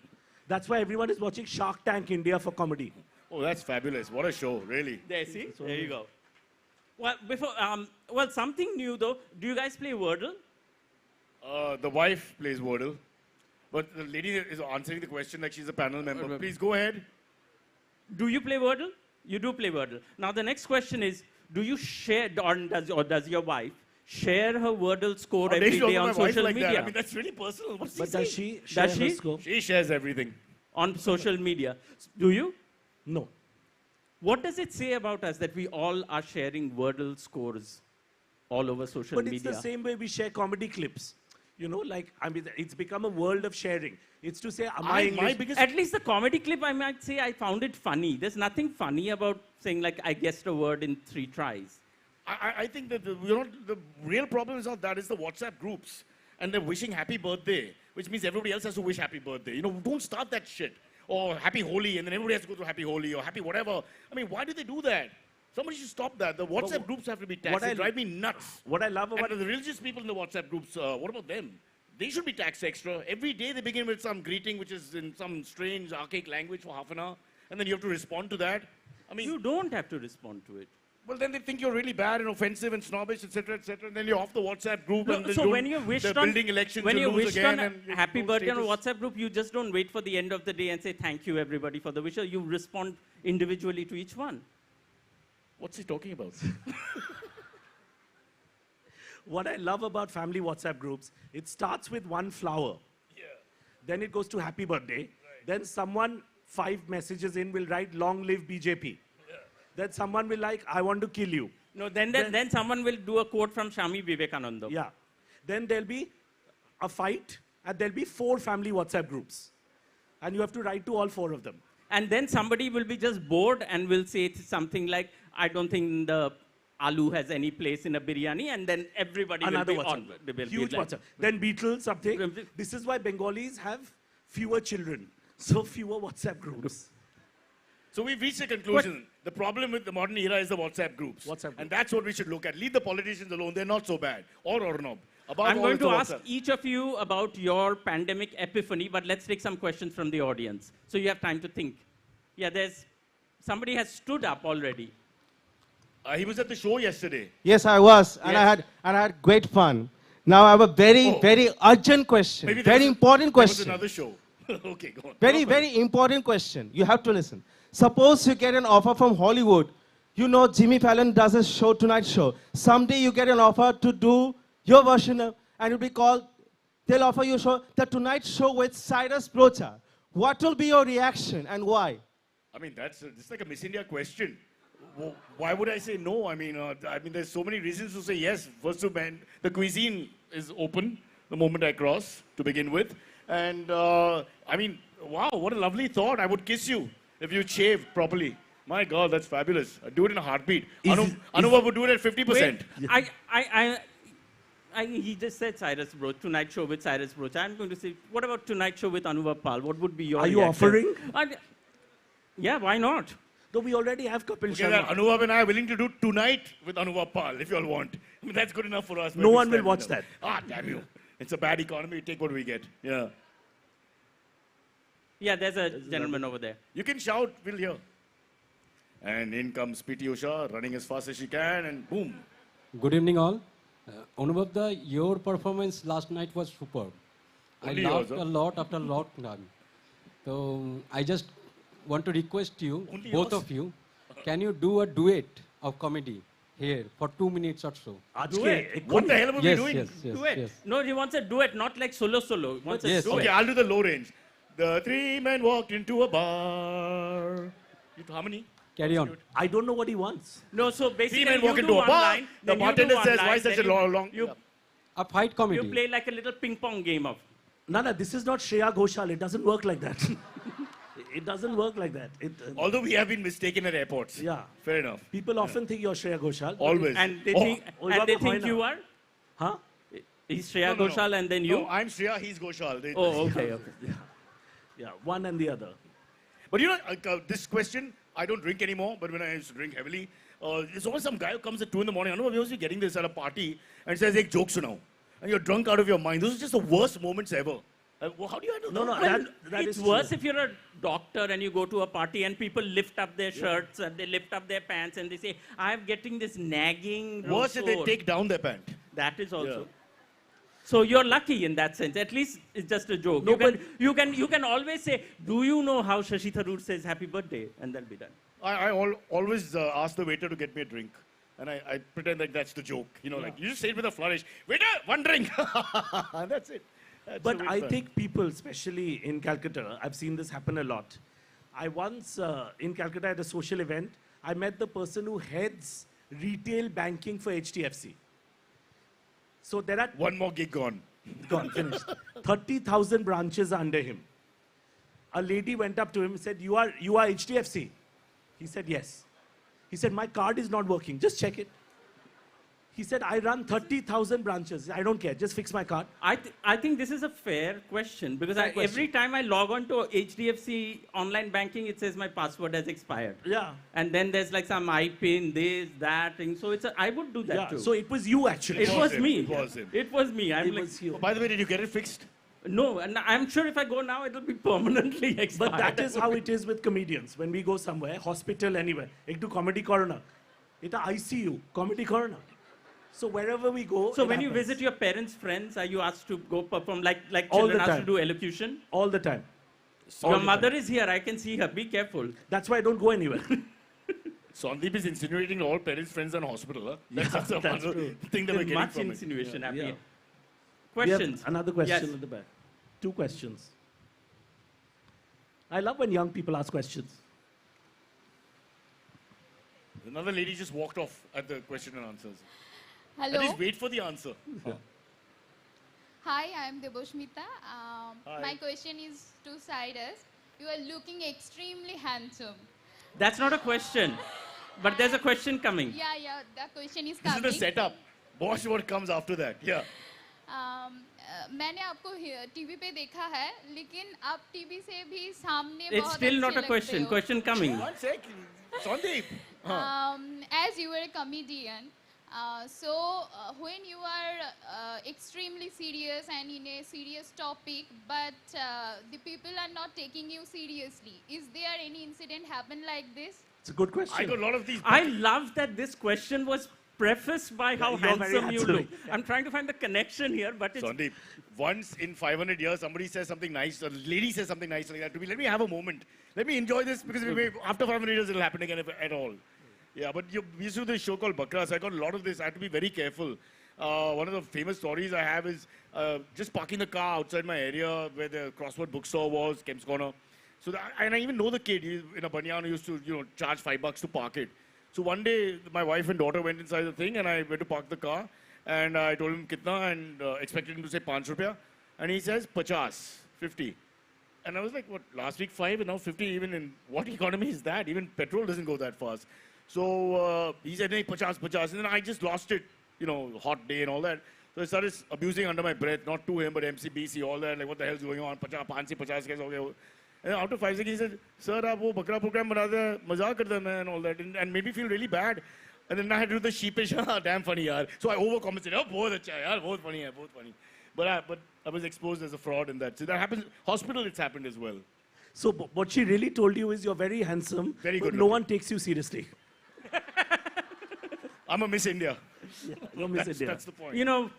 That's why everyone is watching Shark Tank India for comedy. Oh, that's fabulous. What a show, really. There, see? There you go. Well, something new though. Do you guys play Wordle? The wife plays Wordle. But the lady is answering the question like she's a panel member. Please go ahead. Do you play Wordle? You do play Wordle. Now the next question is, do you share, or does your wife share her Wordle score every day on social media? That. I mean, that's really personal. What's But does she Does share she? her score? She shares everything. On social media. Do you? No. What does it say about us that we all are sharing Wordle scores all over social media? But it's the same way we share comedy clips. You know, it's become a world of sharing. It's to say, At least the comedy clip, I might say, I found it funny. There's nothing funny about saying, like, I guessed a word in 3 tries. I think that the real problem is not that, it's the WhatsApp groups. And they're wishing happy birthday, which means everybody else has to wish happy birthday. Don't start that shit. Or happy Holi, and then everybody has to go to happy Holi, or happy whatever. I mean, why do they do that? Somebody should stop that. The WhatsApp groups have to be taxed. They drive me nuts. What I love about and the religious people in the WhatsApp groups, what about them? They should be taxed extra. Every day they begin with some greeting, which is in some strange, archaic language for half an hour, and then you have to respond to that. I mean, you don't have to respond to it. Well, then they think you're really bad and offensive and snobbish, etc., etc., and then you're off the WhatsApp group. No, and so when you wished on building elections, when you lose wished again, on and happy birthday on a status. WhatsApp group, you just don't wait for the end of the day and say thank you everybody for the wish. You respond individually to each one. What's he talking about? What I love about family WhatsApp groups, it starts with one flower. Yeah. Then it goes to happy birthday. Then someone 5 messages in will write long live BJP. Yeah. Then someone will like, I want to kill you. No, then someone will do a quote from Swami Vivekananda. Yeah. Then there'll be a fight and there'll be 4 family WhatsApp groups. And you have to write to all 4 of them. And then somebody will be just bored and will say something like, I don't think the aloo has any place in a biryani, and then everybody Another will be WhatsApp. on. Huge WhatsApp. Then Beatles, something. This is why Bengalis have fewer children. So fewer WhatsApp groups. So we've reached a conclusion. The problem with the modern era is the WhatsApp groups. And that's what we should look at. Leave the politicians alone. They're not so bad. Or Ornob. I'm going to ask each of you about your pandemic epiphany, but let's take some questions from the audience. So you have time to think. Yeah, somebody has stood up already. He was at the show yesterday. Yes, I was. And I had great fun. Now I have a very urgent question. Very important question. There was another show. Okay, go on. Very important question. You have to listen. Suppose you get an offer from Hollywood. You know Jimmy Fallon does a show, Tonight Show. Someday you get an offer to do your version and it'll be called, they'll offer you a show, The Tonight Show with Cyrus Broacha. What will be your reaction and why? I mean, it's like a Miss India question. Why would I say no? I mean, there's so many reasons to say yes. First of all, the cuisine is open the moment I cross, to begin with. And, I mean, wow, what a lovely thought. I would kiss you if you shaved properly. My God, that's fabulous. I'd do it in a heartbeat. Anuvab would do it at 50%. He just said Cyrus Broacha, Tonight Show with Cyrus Broacha. I'm going to say, what about Tonight Show with Anuvab Pal? What would be your Are you reaction? offering? Yeah, why not? No, we already have Kapil Okay, Sharma. Anuvab and I are willing to do Tonight with Anuvab Pal, if you all want. I mean, that's good enough for us. No one will watch that. Ah, damn you. It's a bad economy. We take what we get. Yeah. Yeah, there's a gentleman over there. You can shout, we'll hear. And in comes P.T. Usha, running as fast as she can, and boom. Good evening, all. Anuvab, your performance last night was superb. Only I laughed yours, huh? a lot after a lot time. So I just want to request you, Only both yours? of you, can you do a duet of comedy here for 2 minutes or so? What the hell were we Yes, doing? yes, yes, Duet. yes. No, he wants a duet, not like solo. He wants Yes, a duet. Okay, I'll do the low range. The three men walked into a bar. How many? Carry on. I don't know what he wants. No, so basically men you walk do into a one bar, line, the then you do bartender one says, line, "Why such then a long-" You, A fight comedy. you play like a little ping pong game of. Nana, this is not Shreya Ghoshal. It doesn't work like that. It doesn't work like that. Although we have been mistaken at airports. Yeah. Fair enough. People often think you're Shreya Ghoshal. Always. And they Oh. think, Oh, and Baba they think Hoina. you are. Huh? He's Shreya No. Ghoshal and then you. No, I'm Shreya, he's Ghoshal. Oh, okay. Yeah, one and the other. But you know, this question, I don't drink anymore, but when I used to drink heavily, there's always some guy who comes at 2 in the morning. I know we was getting this at a party and says, "Ek joke sunao." And you're drunk out of your mind. Those are just the worst moments ever. How do you handle No, that? no, that It's is worse true. if you're a doctor and you go to a party and people lift up their shirts and they lift up their pants and they say, "I'm getting this nagging." Worse if they sore." take down their pant. That is also. Yeah. So you're lucky in that sense. At least it's just a joke. No, You can always say, "Do you know how Shashi Tharoor says happy birthday?" And that'll be done. I always ask the waiter to get me a drink. And I pretend like that's the joke. You know, like, you just say it with a flourish. Waiter, one drink. And that's it. That's But the way I it's done. think people, especially in Calcutta, I've seen this happen a lot. I once, in Calcutta at a social event, I met the person who heads retail banking for HDFC. So there are One more gig gone. gone, finished. 30,000 branches are under him. A lady went up to him and said, you are HDFC? He said, yes. He said, my card is not working. Just check it. He said, I run 30,000 branches. I don't care. Just fix my card. I think this is a fair question because Fair question. every time I log on to HDFC online banking, it says my password has expired. Yeah. And then there's like some IPIN, this, that thing. So I would do that Yeah. too. So it was you actually. it was was him. me. It was him. It was me. I'm It like, was you. Oh, by the way, did you get it fixed? no, and I'm sure if I go now, it'll be permanently expired. But that is how it is with comedians. When we go somewhere, hospital, anywhere, ek to comedy corner, it's a ICU, comedy corner. So wherever we go, So it when you happens. visit your parents' friends, are you asked to go perform like All children the asked to time. do elocution? all the time. Your All the mother time. is here. I can see her. Be careful. That's why I don't go anywhere. Sandip is insinuating all parents' friends in hospital. Huh? That's the that's one true. thing that we're There's getting much from it. insinuation Yeah. happening. We have Questions? another question Yes. at the back. 2 questions. I love when young people ask questions. Another lady just walked off at the question and answers. At Hello. least wait for the answer. Hi, I am Deboshmita. Hi. My question is to Cyrus. You are looking extremely handsome. That's not a question. But there's a question coming. Yeah, the question is This is coming. the setup. Watch what comes after that. Yeah. मैंने आपको TV पे देखा है, लेकिन आप TV से भी सामने It's बहुत still अच्छे not a लगते question. हो. Question coming. One sec. Sandip. As you are a comedian, when you are extremely serious and in a serious topic, but the people are not taking you seriously, is there any incident happen like this? It's a good question. I got a lot of these. I love that this question was prefaced by how you're very handsome you handsome. look. I'm trying to find the connection here, but it's Sandip, once in 500 years, somebody says something nice, a lady says something nice like that to me. Let me have a moment. Let me enjoy this because after 500 years, it'll happen again if at all. Yeah, but we used to do this show called Bakra, so I got a lot of this. I had to be very careful. One of the famous stories I have is just parking the car outside my area where the crossword bookstore was, Kemp's Corner. So and I even know the kid in a banyan who used to charge $5 to park it. So one day my wife and daughter went inside the thing and I went to park the car and I told him kitna and expected him to say 5 rupiah and he says 50. And I was like, what, last week 5 and now 50, even in what economy is that? Even petrol doesn't go that fast. So he said, hey, 50. And then I just lost it, hot day and all that. So I started abusing under my breath, not to him, but MCBC, all that. Like, what the hell's going on? 50, 50 kaise ho gaya? And after 5 seconds, he said, sir, aap wo Bakra program banate hain, mazak karte hain and all that. And made me feel really bad. And then I had to do the sheepish, damn funny, yaar. So I overcompensated, bahut acha hai, yaar, bahut funny hai, bahut funny. But I was exposed as a fraud in that. So that happens, hospital it's happened as well. So what she really told you is you're very handsome, Very but good no looking. one takes you seriously. I'm a Miss India. You're Miss India. That's the point. You know,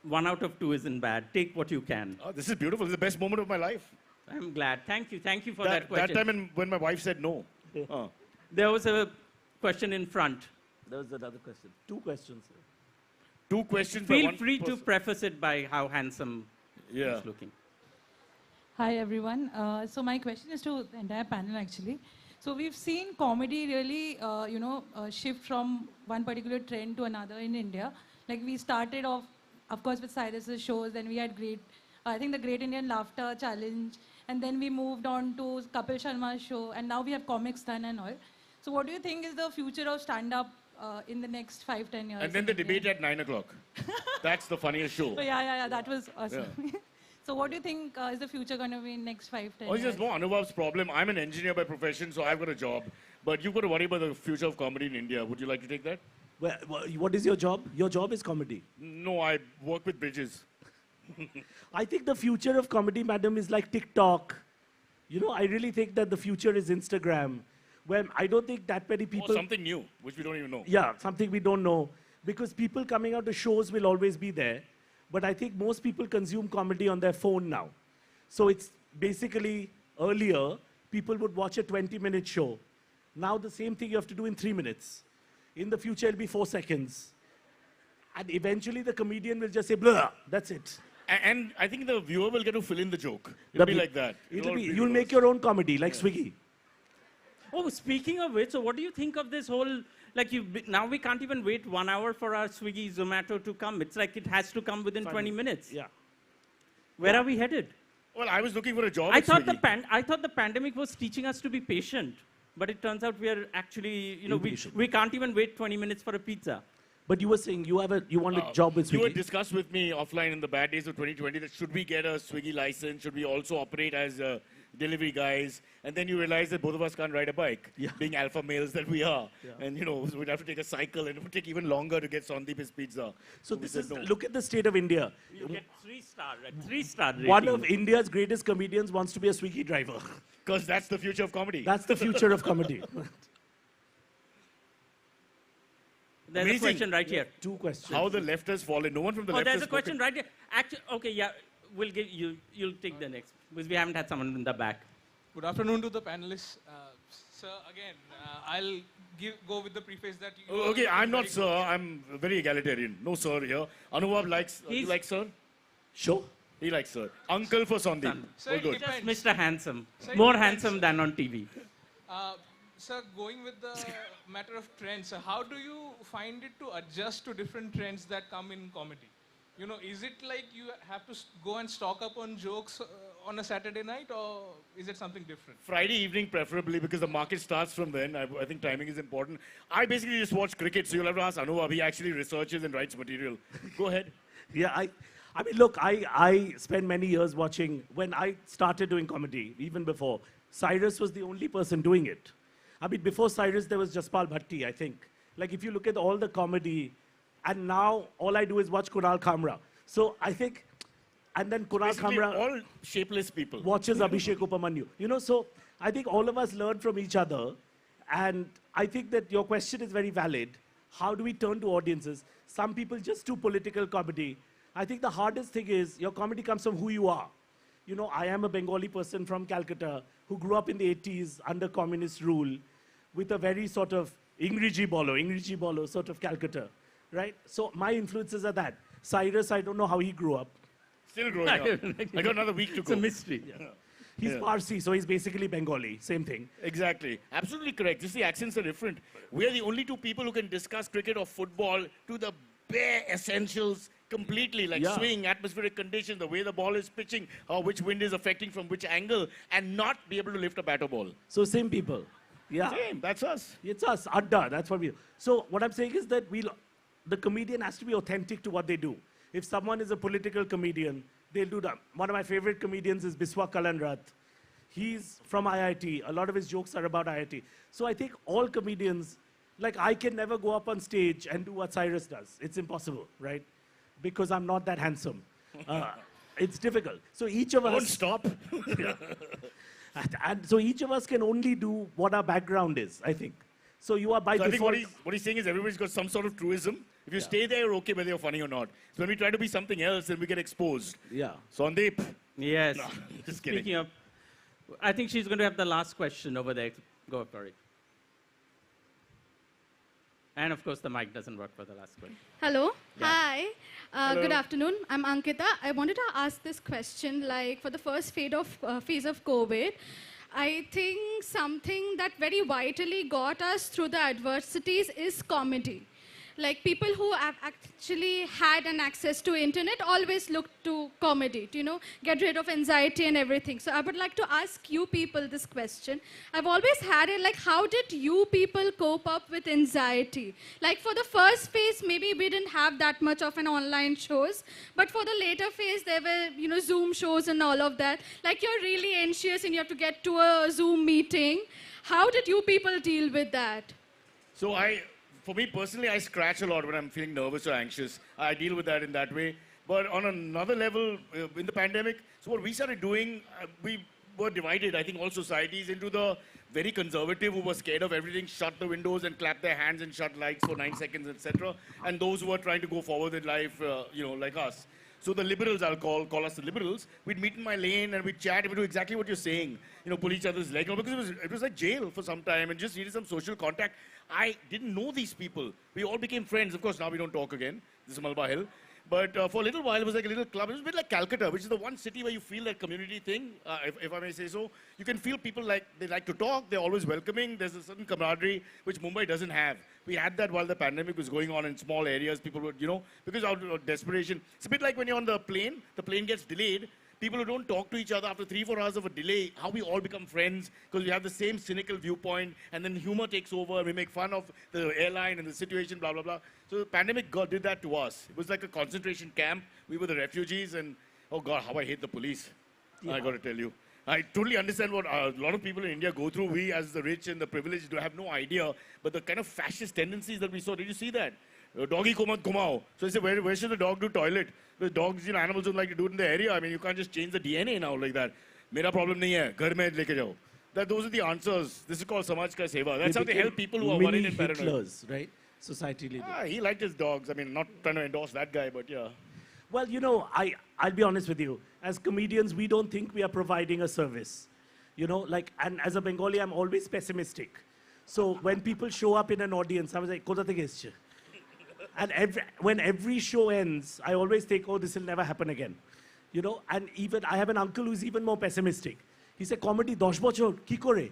1 out of 2 isn't bad. Take what you can. Oh, this is beautiful. This is the best moment of my life. I'm glad. Thank you. Thank you for that That question. time when my wife said no. There was a question in front. There was another question. 2 questions. Sir. 2 questions. by Feel one free to person. preface it by how handsome Yeah. he's looking. Hi everyone. So my question is to the entire panel actually. So we've seen comedy really, shift from one particular trend to another in India. Like we started off, of course, with Cyrus's shows, then we had I think the Great Indian Laughter Challenge, and then we moved on to Kapil Sharma's show, and now we have Comic Stan and all. So what do you think is the future of stand-up in the next 5-10 years? And then the in India? debate at 9 o'clock. That's the funniest show. So yeah, that was awesome. So what do you think is the future going to be in next 5-10 Oh, it's years? just more Anuvab's problem. I'm an engineer by profession, so I've got a job. But you've got to worry about the future of comedy in India. Would you like to take that? Well, what is your job? Your job is comedy. No, I work with bridges. I think the future of comedy, madam, is like TikTok. You know, I really think that the future is Instagram, where I don't think that many Or people... something new, which we don't even know. Yeah, something we don't know. Because people coming out to shows will always be there. But I think most people consume comedy on their phone now. So it's basically, earlier, people would watch a 20-minute show. Now the same thing you have to do in 3 minutes. In the future, it'll be 4 seconds. And eventually the comedian will just say, blah, that's it. And I think the viewer will get to fill in the joke. It'll be like that. You'll make your own comedy, like Swiggy. Oh, speaking of which, so what do you think of this whole, like now we can't even wait 1 hour for our Swiggy, Zomato to come. It's like it has to come within 20 minutes. Yeah. Where are we headed? Well, I was looking for a job I at thought Swiggy. I thought the pandemic was teaching us to be patient. But it turns out we are actually, Impatient. we can't even wait 20 minutes for a pizza. But you were saying you want a job with You had Swiggy. discussed with me offline in the bad days of 2020 that should we get a Swiggy license? Should we also operate as delivery guys? And then you realize that both of us can't ride a bike, being alpha males that we are. And, so we'd have to take a cycle, and it would take even longer to get Sandip his pizza. So we this said is, no. look at the state of India. You get 3-star, right? 3-star rating. One of India's greatest comedians wants to be a Swiggy driver. Because that's the future of comedy. That's the future of comedy. There's a Amazing. question right here. 2 questions. How the left has fallen. No one from the Oh, left there's has a question spoken. right here. Actually, okay, yeah, we'll give you'll take the next, because we haven't had someone in the back. Good afternoon to the panelists. Sir, again, I'll go with the preface that you. Oh, okay, are I'm not very sir. good. I'm very egalitarian. No sir here. Anuvab likes. You He's- like sir? Sure. He likes sir. Uncle for Sandip. Sir, All it good. depends. Mr. Handsome. Sir, it More depends. handsome than on TV. Sir, going with the matter of trends, how do you find it to adjust to different trends that come in comedy? Is it like you have to go and stock up on jokes on a Saturday night, or is it something different? Friday evening preferably because the market starts from then. I think timing is important. I basically just watch cricket, so you'll have to ask Anuvab. He actually researches and writes material. Go ahead. Yeah, I mean, look, I spent many years watching, when I started doing comedy, even before, Cyrus was the only person doing it. I mean, before Cyrus, there was Jaspal Bhatti, I think. Like, if you look at all the comedy, and now all I do is watch Kunal Kamra. So I think, and then Kunal Basically, Kamra all shapeless people. watches Abhishek Upamanyu. So I think all of us learn from each other. And I think that your question is very valid. How do we turn to audiences? Some people just do political comedy. I think the hardest thing is your comedy comes from who you are. I am a Bengali person from Calcutta who grew up in the 80s under communist rule with a very sort of Ingreji Bolo sort of Calcutta, right? So my influences are that. Cyrus, I don't know how he grew up. Still growing up. I got another week to It's go. a mystery. He's Yeah. Parsi, so he's basically Bengali, same thing. Exactly. Absolutely correct. Just the accents are different. We are the only 2 people who can discuss cricket or football to the bare essentials completely, like Yeah. swing, atmospheric conditions, the way the ball is pitching, which wind is affecting from which angle, and not be able to lift a bat or ball. So same people. Yeah. Same. That's us. It's us, Adda, that's what we do. So what I'm saying is that the comedian has to be authentic to what they do. If someone is a political comedian, they'll do that. One of my favorite comedians is Biswa Kalanrat. He's from IIT. A lot of his jokes are about IIT. So I think all comedians, like I can never go up on stage and do what Cyrus does. It's impossible, right? Because I'm not that handsome. It's difficult. So each of Don't us... stop. And so each of us can only do what our background is, I think. So you are by So I think default. what he's saying is everybody's got some sort of truism. If you stay there, you're okay whether you're funny or not. So when we try to be something else, then we get exposed. Yeah. Sandip. Yes. No, just kidding. Speaking of, I think she's going to have the last question over there. Go for it. And of course, the mic doesn't work for the last question. Hello. Yeah. Hi. Hello. Good afternoon. I'm Ankita. I wanted to ask this question, like for the first phase of COVID, I think something that very vitally got us through the adversities is comedy. Like people who have actually had an access to internet always look to comedy to, get rid of anxiety and everything. So I would like to ask you people this question. I've always had it like, how did you people cope up with anxiety? Like for the first phase, maybe we didn't have that much of an online shows, but for the later phase, there were, Zoom shows and all of that. Like you're really anxious and you have to get to a Zoom meeting. How did you people deal with that? So for me personally, I scratch a lot when I'm feeling nervous or anxious. I deal with that in that way. But on another level, in the pandemic, so what we started doing, we were divided, I think all societies, into the very conservative who were scared of everything, shut the windows and clap their hands and shut lights for 9 seconds, etc. And those who were trying to go forward in life, like us. So the liberals, I'll call us the liberals, we'd meet in my lane and we'd chat, we'd do exactly what you're saying, pull each other's leg, because it was like jail for some time and just needed some social contact. I didn't know these people. We all became friends. Of course, now we don't talk again. This is Malba Hill. But for a little while, it was like a little club. It was a bit like Calcutta, which is the one city where you feel that community thing, if I may say so. You can feel people they like to talk. They're always welcoming. There's a certain camaraderie which Mumbai doesn't have. We had that while the pandemic was going on in small areas. People would, because out of desperation. It's a bit like when you're on the plane gets delayed. People who don't talk to each other after 3-4 hours of a delay, how we all become friends because we have the same cynical viewpoint, and then humor takes over, and we make fun of the airline and the situation, blah, blah, blah. So the pandemic did that to us. It was like a concentration camp. We were the refugees, and oh God, how I hate the police. Yeah. I got to tell you. I totally understand what a lot of people in India go through. We, as the rich and the privileged, have no idea. But the kind of fascist tendencies that we saw, did you see that? Doggy ko mat ghumao. So I said, where should the dog do toilet? Because dogs, animals don't like to do it in the area. I mean, you can't just change the DNA now like that. Mera problem nahi hai. Ghar mein leke jao. Those are the answers. This is called Samaj Ka Seva. That's how they help people who are worried and paranoid. Hitlers, right? Society leaders. He liked his dogs. I mean, not trying to endorse that guy, but yeah. Well, I'll be honest with you. As comedians, we don't think we are providing a service. And as a Bengali, I'm always pessimistic. So when people show up in an audience, I was like, Kota theke esche? And when every show ends, I always think, oh, this will never happen again. And even I have an uncle who's even more pessimistic. He said, comedy, 10 bochor, ki kore?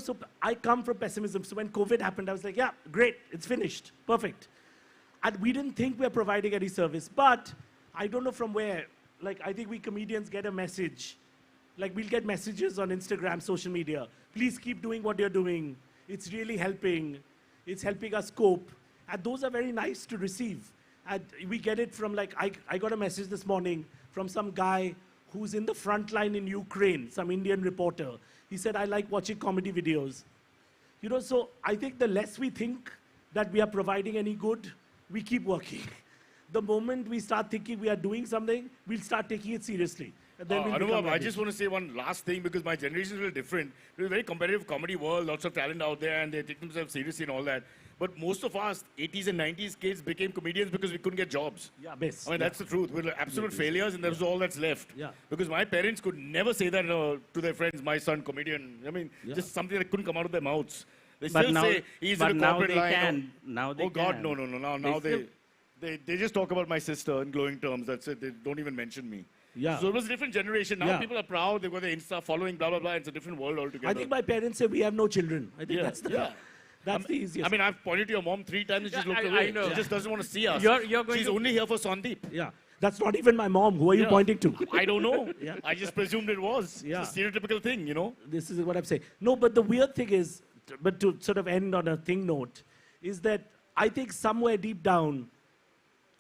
So I come from pessimism. So when COVID happened, I was like, yeah, great, it's finished, perfect. And we didn't think we were providing any service. But I don't know from where. Like, I think we comedians get a message. Like, we'll get messages on Instagram, social media. Please keep doing what you're doing. It's really helping. It's helping us cope. And those are very nice to receive. And we get it from, like, I got a message this morning from some guy who's in the front line in Ukraine, some Indian reporter. He said, I like watching comedy videos. So I think the less we think that we are providing any good, we keep working. The moment we start thinking we are doing something, we'll start taking it seriously. And then we'll Anuvab, I just want to say one last thing because my generation is a little different. It's a very competitive comedy world, lots of talent out there, and they take themselves seriously and all that. But most of us, 80s and 90s kids, became comedians because we couldn't get jobs. Yeah, best. I mean, that's the truth. We're absolute failures, and that's all that's left. Yeah. Because my parents could never say that to their friends, my son, comedian. I mean, just something that couldn't come out of their mouths. They still say he's in a corporate line. Now they oh, God, can. no. Now they just talk about my sister in glowing terms. That's it. They don't even mention me. Yeah. So it was a different generation. Now people are proud. They've got their Insta following, blah, blah, blah. It's a different world altogether. I think my parents say we have no children. I think that's the easiest. I mean, I've pointed to your mom 3 times and she's looked away. I know. She just doesn't want to see us. She's only here for Sandip. Yeah. That's not even my mom. Who are you pointing to? I don't know. I just presumed it was. Yeah. It's a stereotypical thing, This is what I'm saying. No, but the weird thing is, but to sort of end on a thing note, is that I think somewhere deep down,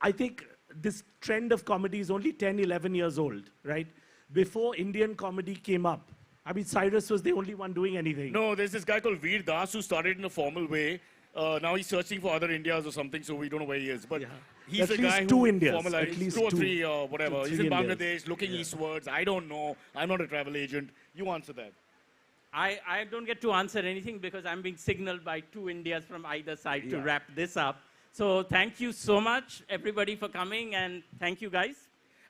I think this trend of comedy is only 10, 11 years old, right? Before Indian comedy came up, I mean, Cyrus was the only one doing anything. No, there's this guy called Veer Das who started in a formal way. Now he's searching for other Indias or something, so we don't know where he is. But he's At a least guy two who Indias. formalized At least 2 or two. 3 or whatever. He's in Indias. Bangladesh, looking eastwards. I don't know. I'm not a travel agent. You answer that. I don't get to answer anything because I'm being signaled by two Indias from either side to wrap this up. So thank you so much, everybody, for coming, and thank you, guys.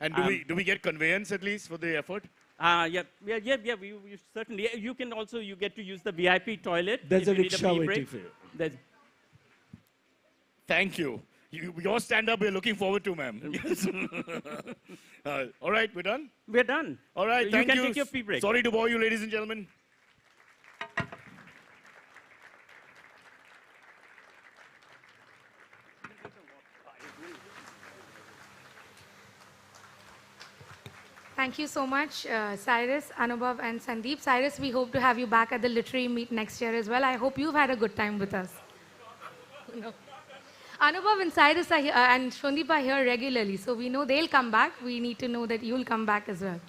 And do we get conveyance at least for the effort? Yeah, we certainly. You can also, you get to use the VIP toilet. There's if a you need rickshaw pee waiting break. for you. There's- Thank you. Your stand-up we're looking forward to, ma'am. Yes. All right, we're done? We're done. All right, You thank can you. take your pee break. Sorry to bore you, ladies and gentlemen. Thank you so much, Cyrus, Anubhav, and Sandeep. Cyrus, we hope to have you back at the literary meet next year as well. I hope you've had a good time with us. No. Anubhav and Cyrus are here, and Shondeep are here regularly, so we know they'll come back. We need to know that you'll come back as well.